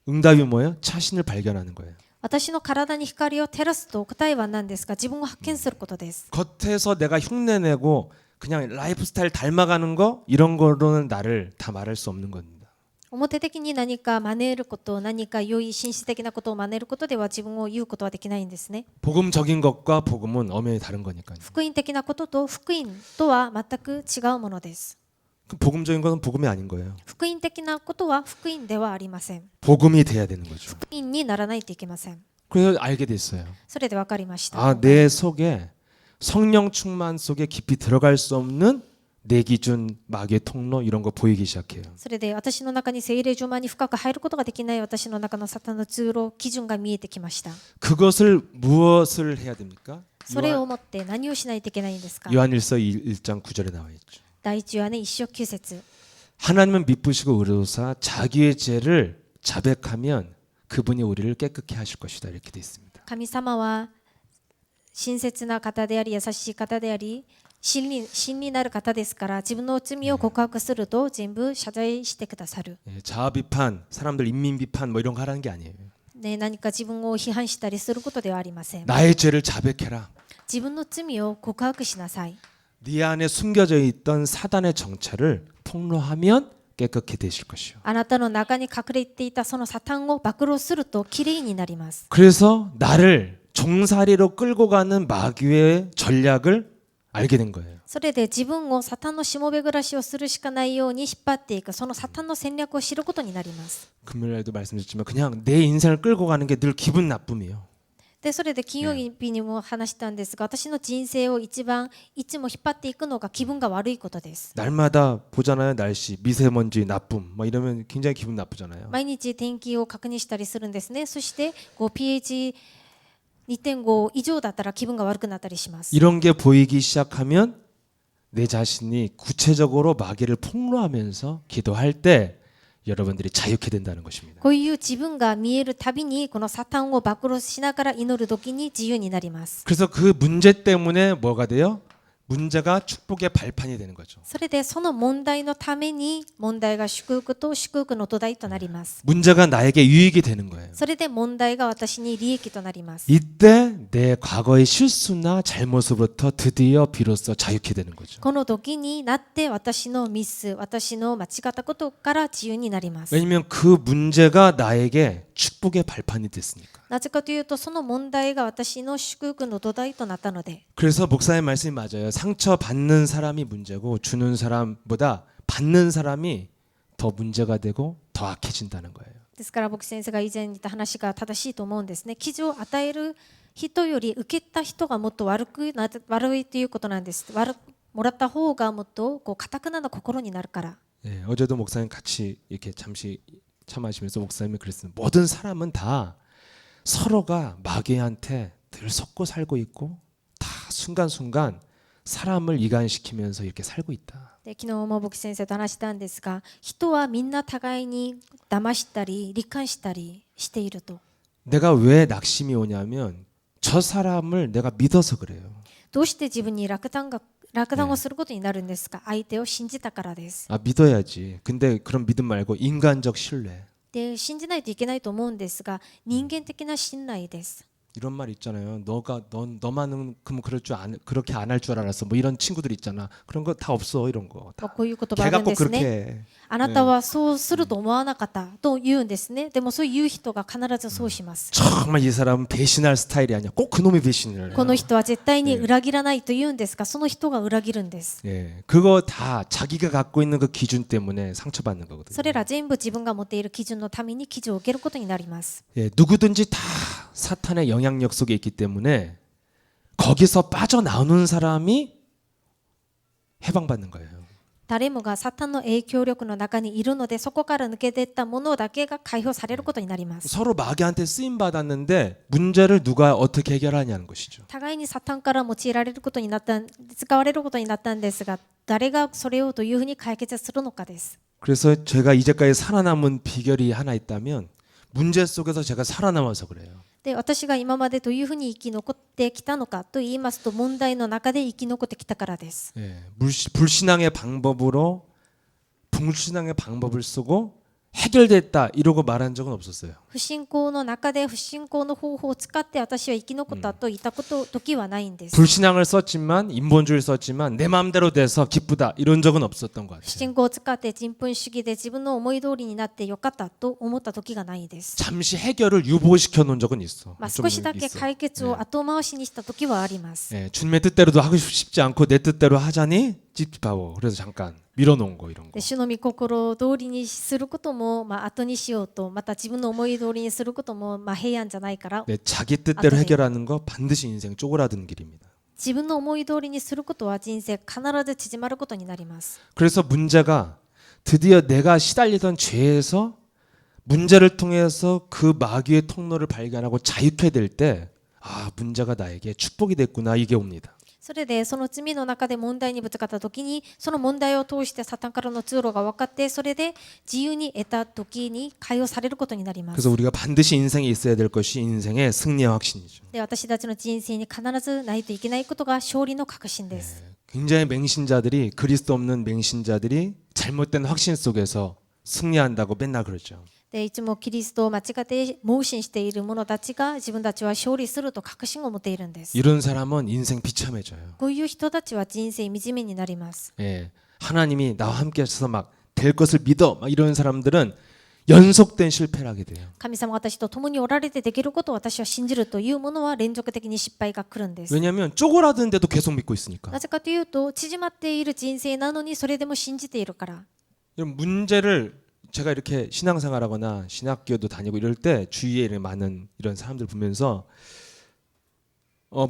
응답이 뭐예요? 자신을 발견하는 거예요. 私の体に光を照らすと答えは何ですか？自分を発見することです。 겉에서 내가 흉내내고 그냥 라이프 스타일 닮아가는 거 이런 거로는 나를 다 말할 수 없는 겁니다. 表的に何か真似ること、何か良い紳士的なことを真似ることでは自分を言うことはできないんですね。 복음적인 것과 복음은 엄연히 다른 거니까요. 福音的なことと福音とは全く違うものです。 그 복음적인 것은 복음이 아닌 거예요. 福音的なことは福音ではありません。 복음이 돼야 되는 거죠. 福音にならないといけません。 그래서 알게 됐어요. それで分かりました。 아, 내 속에 성령 충만 속에 깊이 들어갈 수 없는 내 기준, 마귀의 통로 이런 거 보이기 시작해요. それで私の中に聖霊充満に深く入ることができない私の中のサタンの通路、基準が見えてきました。 그것을 무엇을 해야 됩니까? それをもって何をしないといけないんですか？ 요한일서 1장 9절에 나와 있죠. 第一ヨハネ1章9節 하나님은 미쁘시고 의로사 자기의 죄를 자백하면 그분이 우리를 깨끗게 하실 것이다 이렇게 돼 있습니다. 神様は親切な方であり優しい方であり真になる方ですから、自分の罪を告白すると全部謝罪してくださる。 예, 자아 비판, 사람들 인민 비판 뭐 이런 거 하라는 게 아니에요. ね、何か自分を批判したりすることではありません。 나의 죄를 자백해라. 自分の罪を告白しなさい。 네 안에 숨겨져 있던 사단의 정체를 폭로하면 깨끗게 되실 것이요. あなたの中に隠れていたそのサタンを暴露するときれいになります。 그래서 나를 종살이로 끌고 가는 마귀의 전략을 알게 된 거예요. それで自分をサタンのしもべ暮らしをするしかないように引っ張っていく、そのサタンの戦略を知ることになります。 금요일에도 말씀드렸지만 그냥 내 인생을 끌고 가는 게 늘 기분 나쁨이에요. でそれで金曜日にも話したんですが、私の人生を一番いつも引っ張っていくのが気分が悪いことです。 날마다 보잖아요. 날씨, 미세먼지, 나쁨 막 이러면 굉장히 기분 나쁘잖아요. 毎日天気を確認したりするんですね。そしてpH2.5 以上だったら気分が悪くなったりします。 이런 게 보이기 시작하면 내 자신이 구체적으로 마귀를 폭로하면서 기도할 때 여러분들이 자유케 된다는 것입니다. こういう自分が見えるたびにこのサタンを暴露しながら祈る時に自由になります。 그래서 그 문제 때문에 뭐가 돼요? 문제가 축복의 발판이 되는 거죠. それでその問題のために問題が祝福と祝福の土台となります。 문제가 나에게 유익이 되는 거예요. それで問題が私に利益となります。 이때 내 과거의 실수나 잘못으로부터 드디어 비로소 자유케 되는 거죠. この時になって私のミス、私の間違ったことから自由になります。 왜냐하면 그 문제가 나에게 축복의 발판이 됐으니까. なぜかというとその問題が私の祝福の土台となったので。 그래서 목사님 말씀이 맞아요. 상처 받는 사람이 문제고 주는 사람보다 받는 사람이 더 문제가 되고 더 악해진다는 거예요. ですから僕先生が以前言った話が正しいと思うんですね。傷を与える人より受けた人がもっと悪いということなんです。もらった方がもっと堅くなな心になるから。 네, 어제도 목사님 같이 이렇게 잠시 차 마시면서 목사님이 그랬어요. 모든 사람은 다 서로가 마귀한테 늘 속고 살고 있고 다 순간순간 사람을 이간시키면서 이렇게 살고 있다. で昨日も僕先生と話したんですが、人はみんな互いに騙したり、罹患したりしていると。 내가 왜 낙심이 오냐면 저 사람을 내가 믿어서 그래요. どうして自分に落胆をすることになるんですか。相手を信じたからです。 아, 믿어야지. 근데 그런 믿음 말고 인간적 신뢰. で、信じないといけないと思うんですが、人間的な信頼です。 이런 말 있잖아요. 너만은 그럴 줄 그렇게 안 할 줄 알았어. 뭐 이런 친구들 있잖아. 그런 거 다 없어. 이런 거. こういう言葉ある 걔가 んで 꼭 す 그렇게 ね。 해. あなたはそうすると思わなかったと言うんですね。でもそういう人が必ずそうします。 정말 이 사람은 배신할 스타일이 아니야. 꼭 그놈이 배신을 この 해요. 人は絶対に裏切らないと言うんですが、その人が裏切るんです。 예, 그거 다 자기가 갖고 있는 그 기준 때문에 상처받는 거거든요. それら全部自分が持っている基準のために記事を受けることになります。 예, 누구든지 다 사탄의 영향력 속에 있기 때문에 거기서 빠져나오는 사람이 해방받는 거예요. 誰もがサタンの影響力の中にいるので、そこから抜け出たものだけが解放されることになります。 서로 마귀한테 쓰임 받았는데 문제를 누가 어떻게 해결하냐는 것이죠. 互いにサタンから用いられることになった使われることになったんですが、誰がそれをどういうふうに解決するのかです。 그래서 제가 이제까지 살아남은 비결이 하나 있다면 문제 속에서 제가 살아남아서 그래요. で、私が今までどういうふうに生き残ってきたのかと言いますと、問題の中で生き残ってきたからです。 예, 불신앙의 방법을 쓰고 해결됐다 이러고 말한 적은 없었어요. 不信仰の中で不信仰の方法を使って私は生き残ったと言った時はないんです。 불신앙을 썼지만 인본주의를 썼지만 내 마음대로 돼서 기쁘다 이런 적은 없었던 것 不 같아요. 信仰を使って人糞主義で自分の思い通りになってよかったと思った時がないです。 잠시 해결을 유보시켜 놓은 적은 있어. 少しだけ 있어. 解決を後回しにした時はあります。 예, 주님의 뜻대로도 하고 싶지 않고 내 뜻대로 하자니 찝찝하고 그래서 잠깐 밀어놓은 거 이런 거. で、主の御心を通りにすることも、後にしようと、また自分の思い通りにすることも、平安じゃないから、 네, 자기 뜻대로 해결하는 거 반드시 인생 쪼그라드는 길입니다. 自分の思い通りにすることは人生必ず縮まることになります。 그래서 문제가 드디어 내가 시달리던 죄에서 문제를 통해서 그 마귀의 통로를 발견하고 자유케 될 때, 아, 문제가 나에게 축복이 됐구나 이게 옵니다. それでその罪の中で問題にぶつかった時に、その問題を通してサタンからの通路が分かって、それで自由に得た時に解放されることになります。 그래서 우리가 반드시 인생에 있어야 될 것이 인생의 승리의 확신이죠. で、私たちの人生に必ずないといけないことが勝利の確信です。 굉장히 맹신자들이 그리스도 없는 맹신자들이 잘못된 확신 속에서 승리한다고 맨날 그러죠. で、いつもキリストを間違って盲信している者たちが自分たちは勝利すると確信を持っているんです。 이런 사람은 인생 비참해져요. こういう人たちは人生惨めになります。 예, 하나님이 나와 함께 하셔서 막 될 것을 믿어 막 이런 사람들은 연속된 실패를 하게 돼요. 神様が私と共におられてできることを私は信じるというものは連続的に失敗が来るんです。 왜냐하면 쪼그라드는데도 계속 믿고 있으니까. なぜかというと、縮まっている人生なのにそれでも信じているから。 이런 문제를 제가 이렇게 신앙생활하거나 신학교도 다니고 이럴 때 주위에 많은 이런 사람들 보면서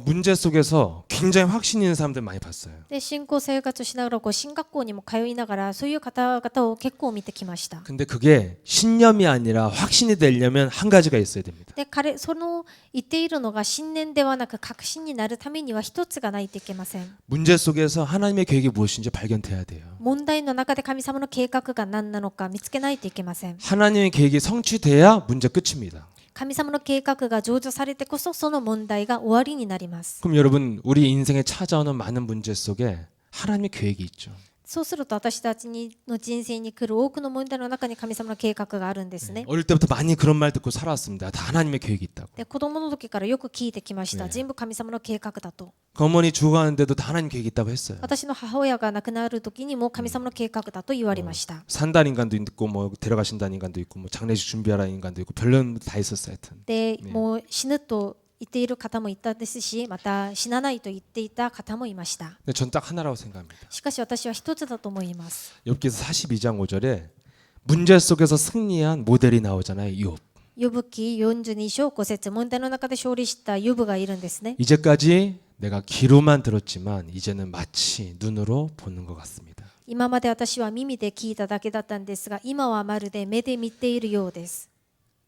문제 속에서 굉장히 확신 있는 사람들 많이 봤어요. で、信仰生活しながら進学校にも通いながらそういう方々を結構見てきました。 근데 그게 신념이 아니라 확신이 되려면 한 가지가 있어야 됩니다. で、その言っているのが信念ではなく確信になるためには一つがないといけません。 문제 속에서 하나님의 계획이 무엇인지 발견돼야 돼요. 問題の中で神様の計画が何なのか見つけないといけません。 하나님의 계획이 성취돼야 문제 끝입니다. 神様の計画が成就されてこそその問題が終わりになります。 그럼 여러분 우리 인생에 찾아오는 많은 문제 속에 하나님의 계획이 있죠. そうすると私たちの人生に来る多くの問題の中に神様の計画があるんですね。 어릴 때부터 많이 그런 말 듣고 살아왔습니다. 다 하나님의 계획이 있다고. で、子供の時からよく聞いてきました。全部神様の計画だと。 그 어머니 죽어가는데도 다 하나님 계획이 있다고 했어요. 私の母親が亡くなる時にも神様の計画だと言われました。 산다는 인간도 있고 뭐 데려가신다는 인간도 있고 뭐 장례식 준비하라는 인간도 있고 별론 다 있었어요. 하여튼. で、もう死ぬと言っている方もいたですし、また死なないと言っていた方もいました。 근데 전 딱 하나라고 생각합니다. しかし私は一つだと思います。 욥기서 42장 5절에 문제 속에서 승리한 모델이 나오잖아요. 욥. ヨブ記42章5節、問題の中で勝利したヨブがいるんですね。 이제까지 내가 귀로만 들었지만 이제는 마치 눈으로 보는 것 같습니다. 今まで私は耳で聞いただけだったんですが、今はまるで目で見ているようです。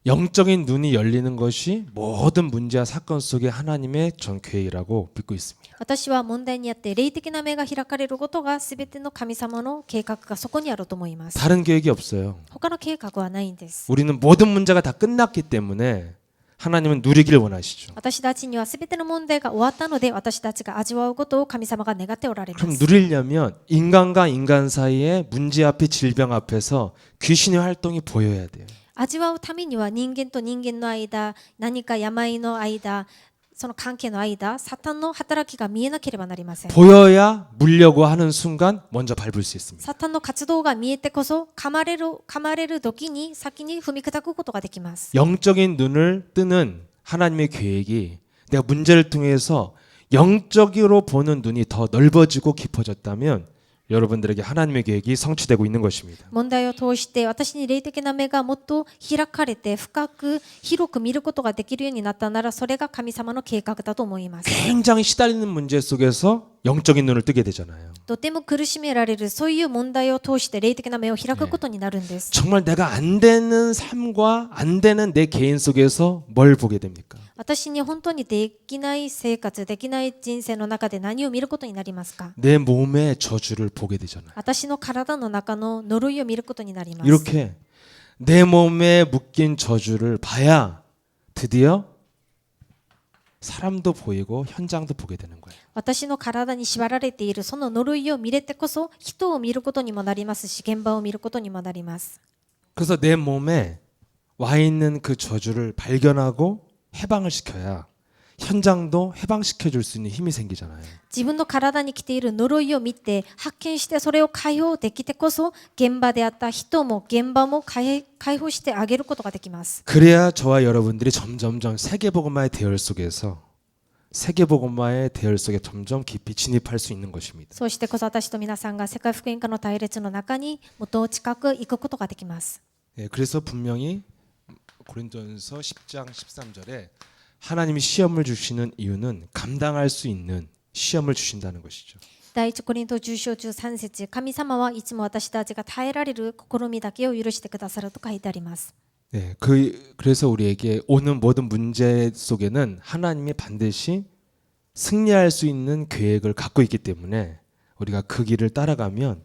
영적인 눈이 열리는 것이 모든 문제와 사건 속에 하나님의 전 계획이라고 믿고 있습니다. 私は問題にあって霊的な目が開かれることが全ての神様の計画がそこにあると思います。 다른 계획이 없어요. 他の計画はないんです。 우리는 모든 문제가 다 끝났기 때문에 하나님은 누리길 원하시죠. 私たちには全ての問題が終わったので、私たちが味わうことを神様が願っておられま 그럼 す。 누리려면 인간과 인간 사이에 문제 앞에 질병 앞에서 귀신의 활동이 보여야 돼요. 味わうためには人間と人間の間、何か病の間、その関係の間、サタンの働きが見えなければなりません。 보여야 물려고 하는 순간 먼저 밟을 수 있습니다. サタンの活動が見えてこそ噛まれる時に先に踏み砕くことができます。 영적인 눈을 뜨는 하나님의 계획이 내가 문제를 통해서 영적으로 보는 눈이 더 넓어지고 깊어졌다면 여러분들에게 하나님의 계획이 성취되고 있는 것입니다. 問題を通して私に霊的な目がもっと開かれて深く広く見ることができるようになったなら、それが神様の計画だと思います。 굉장히 시달리는 문제 속에서 영적인 눈을 뜨게 되잖아요. とても苦しめられるそういう問題を通して霊的な目を開くことになるんです。 정말 내가 안 되는 삶과 안 되는 내 개인 속에서 뭘 보게 됩니까? 私に本当にできない生活、できない人生の中で何を見ることになりますか？ 내 몸의 저주를 보게 되잖아요. 私の体の中の呪いを見ることになります。 이렇게 내 몸에 묶인 저주를 봐야 드디어 사람도 보이고 현장도 보게 되는 거예요. 私の体に縛られているその呪いを見れてこそ人を見ることにもなりますし、現場を見ることにもなります。 그래서 내 몸에 와 있는 그 저주를 발견하고 해방을 시켜야 현장도 해방시켜 줄 수 있는 힘이 생기잖아요. 自分の体に来ている呪いを見て発見してそれを解放できてこそ現場であった人も現場も解放してあげることができます。 그래야 저와 여러분들이 점점점 세계복음화의 대열 속에서 세계복음화의 대열 속에 점점 깊이 진입할 수 있는 것입니다. そうしてこそ私と皆さんが世界福音化の隊列の中にもっと近く行くことができます。 예, 그래서 분명히 고린도전서 10장 13절에 하나님이 시험을 주시는 이유는 감당할 수 있는 시험을 주신다는 것이죠. 第一コリント10章13節、神様はいつも私たちが耐えられる試みだけを許してくださると書いてあります。 네, 그래서 우리에게 오는 모든 문제 속에는 하나님이 반드시 승리할 수 있는 계획을 갖고 있기 때문에 우리가 그 길을 따라가면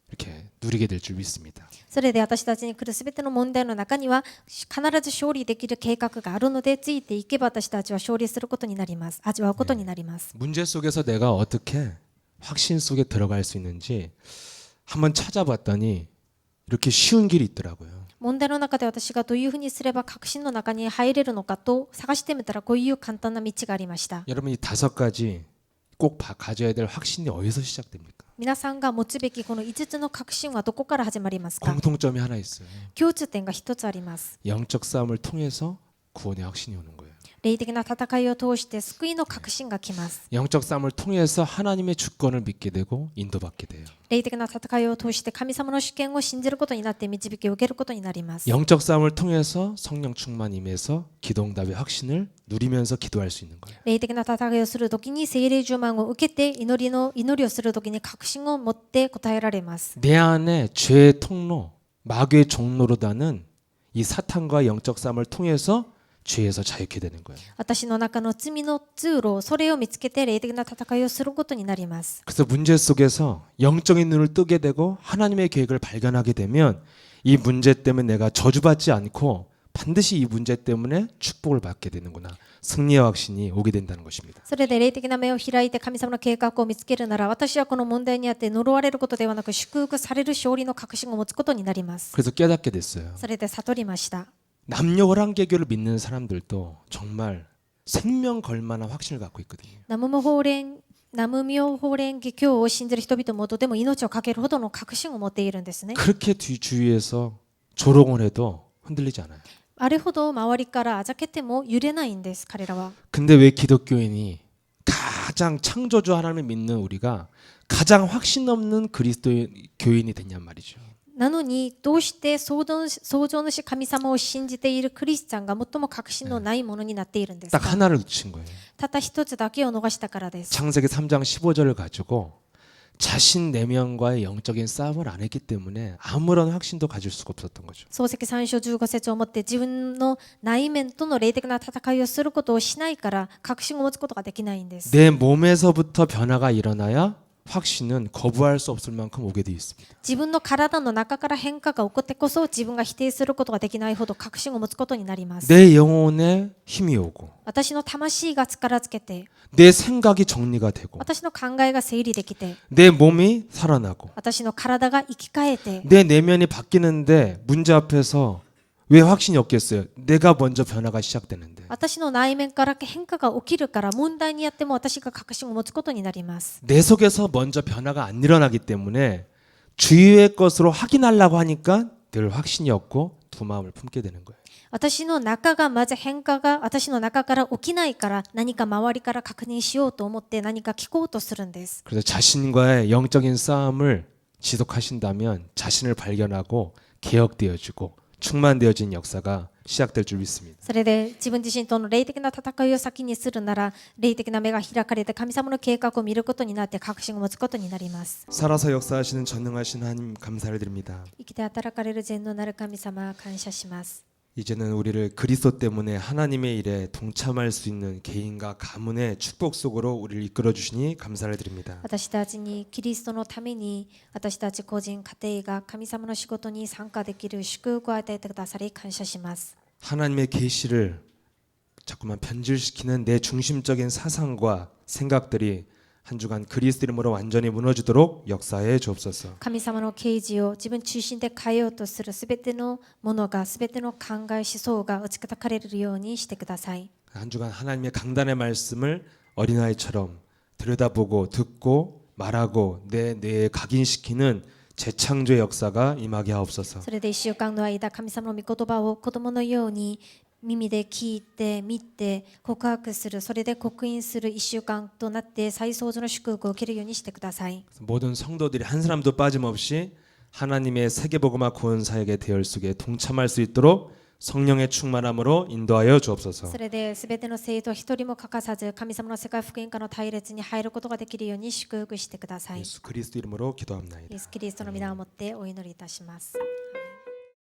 이렇게 누리게 될 줄 믿습니다. それで私たちに来るすべての問題の中には必ず勝利できる計画があるので、ついていけば私たちは勝利することになります。味わうことになります。 문제 속에서 내가 어떻게 확신 속에 들어갈 수 있는지 한번 찾아봤더니 이렇게 쉬운 길이 있더라고요. 問題の中で私がどういうふうにすれば確信の中に入れるのかと探してみたら、こういう簡単な道がありました。 여러분 이 5가지 꼭 가져야 될 확신이 어디서 시작됩니까? 皆さんが持つべきこの5つの確信はどこから始まりますか？ 공통점이 하나 있어요. 共通点が1つあります。 영적 싸움을 통해서 구원의 확신이 오는 거예요. 霊的な戦いを通して救いの確信が来ます。 영적 싸움을 통해서 하나님의 주권을 믿게 되고 인도받게 돼요. 霊的な戦いを通して神様の主権を信じることになって導きを受けることになります。 영적 싸움을 통해서 성령 충만 임해서 기도응답의 확신을 누리면서 기도할 수 있는 거예요. 霊的な戦いをするときに聖霊充満を受けて祈りをするときに確信を持って答えられます。 내 안에 죄의 통로, 마귀의 종로로다는 이 사탄과 영적 싸움을 통해서 죄에서 자유케 되는 거예요. 私の中の罪の通路、それを見つけて霊的な戦いをすることになります。 그래서 문제 속에서 영적인 눈을 뜨게 되고 하나님의 계획을 발견하게 되면 이 문제 때문에 내가 저주받지 않고 반드시 이 문제 때문에 축복을 받게 되는구나. 승리의 확신이 오게 된다는 것입니다. それで霊的な目を開いて神様の計画を見つけるなら、私はこの問題にあって呪われることではなく祝福される勝利の確信を持つことになります。 그래서 깨닫게 됐어요. それで悟りました。 남녀호랑개교를 믿는 사람들도 정말 생명 걸 만한 확신을 갖고 있거든요. 南無妙法蓮華経を信じる人々もとても命を懸けるほどの確信を持っているんですね。 그렇게 주위에서 조롱을 해도 흔들리지 않아요. あれほど周りからあざけても揺れないんです、彼らは。 근데 왜 기독교인이 가장 창조주 하나님을 믿는 우리가 가장 확신 없는 그리스도 교인이 됐냔 말이죠. なのにどうして創造主神様を信じているクリスチャンが最も確信のないものになっているんです 딱 か？ 하나를 놓친 거예요. たった一つだけを逃したからです。 창세기 3장 15절을 가지고 자신 내면과의 영적인 싸움을 안 했기 때문에 아무런 확신도 가질 수가 없었던 거죠. 創世記3章15節をもって自分の内面との霊的な戦いをすることをしないから確信を持つことができないんです。 내 몸에서부터 변화가 일어나야 확신은 거부할 수 없을 만큼 오게 되어 있습니다. 自分の体の中から変化が起こってこそ自分が否定することができないほど確信を持つことになります。 내 영혼에 힘이 오고 私の魂が力つけて、 내 생각이 정리가 되고 私の考えが整理できて、 내 몸이 살아나고 私の体が生き返って、 내 내면이 바뀌는데 문제 앞에서 왜 확신이 없겠어요? 내가 먼저 변화가 시작되는데. 私の内面から変化が起きるから問題にあっても私が確信を持つことになります。 내 속에서 먼저 변화가 안 일어나기 때문에 주위의 것으로 확인하려고 하니까 늘 확신이 없고 두 마음을 품게 되는 거예요. 私の中がまず変化が私の中から起きないから何か周りから確認しようと思って何か聞こうとするんです。 그래서 자신과의 영적인 싸움을 지속하신다면 자신을 발견하고 개혁되어지고 충만되어진 역사가 시작될 줄 믿습니다. それで自分自身との霊的な戦いを先にするなら霊的な目が開かれて神様の計画を見ることになって確信を持つことになります。 살아서 역사하시는 전능하신 하나님 감사를 드립니다. 生きて働かれる全能なる神様感謝します。 이제는 우리를 그리스도 때문에 하나님의 일에 동참할 수 있는 개인과 가문의 축복 속으로 우리를 이끌어 주시니 감사를 드립니다. 私たちにキリストのために私たち個人家庭が神様の仕事に参加できる祝福を与えてくださり感謝します。 하나님의 계시를 자꾸만 변질시키는 내 중심적인 사상과 생각들이 한 주간 그리스도 이름으로 완전히 무너지도록 역사해 주옵소서. 神様の啓示を自分中心で変えようとするすべてのものがすべての考え思想が打ち砕かれるようにしてください。 한 주간 하나님의 강단의 말씀을 어린아이처럼 들여다보고 듣고 말하고 내 뇌에 각인시키는 재창조의 역사가 임하게 하옵소서. それで1週間の間神様の御言葉を子供のように耳で聞いて見て告白する、それで刻印する1週間となって再創造の祝福を受けるようにしてください。 모든 성도들이 한 사람도 빠짐없이 하나님의 세계복음화 구원 사역의 대열 속에 동참할 수 있도록 성령의 충만함으로 인도하여 주옵소서. それで全ての生徒一人も欠かさず神様の世界福音化の隊列に入ることができるように祝福してください。イ 예수 그리스도 이름으로 기도합나이다. エス・キリストの皆をもってお祈りいたします。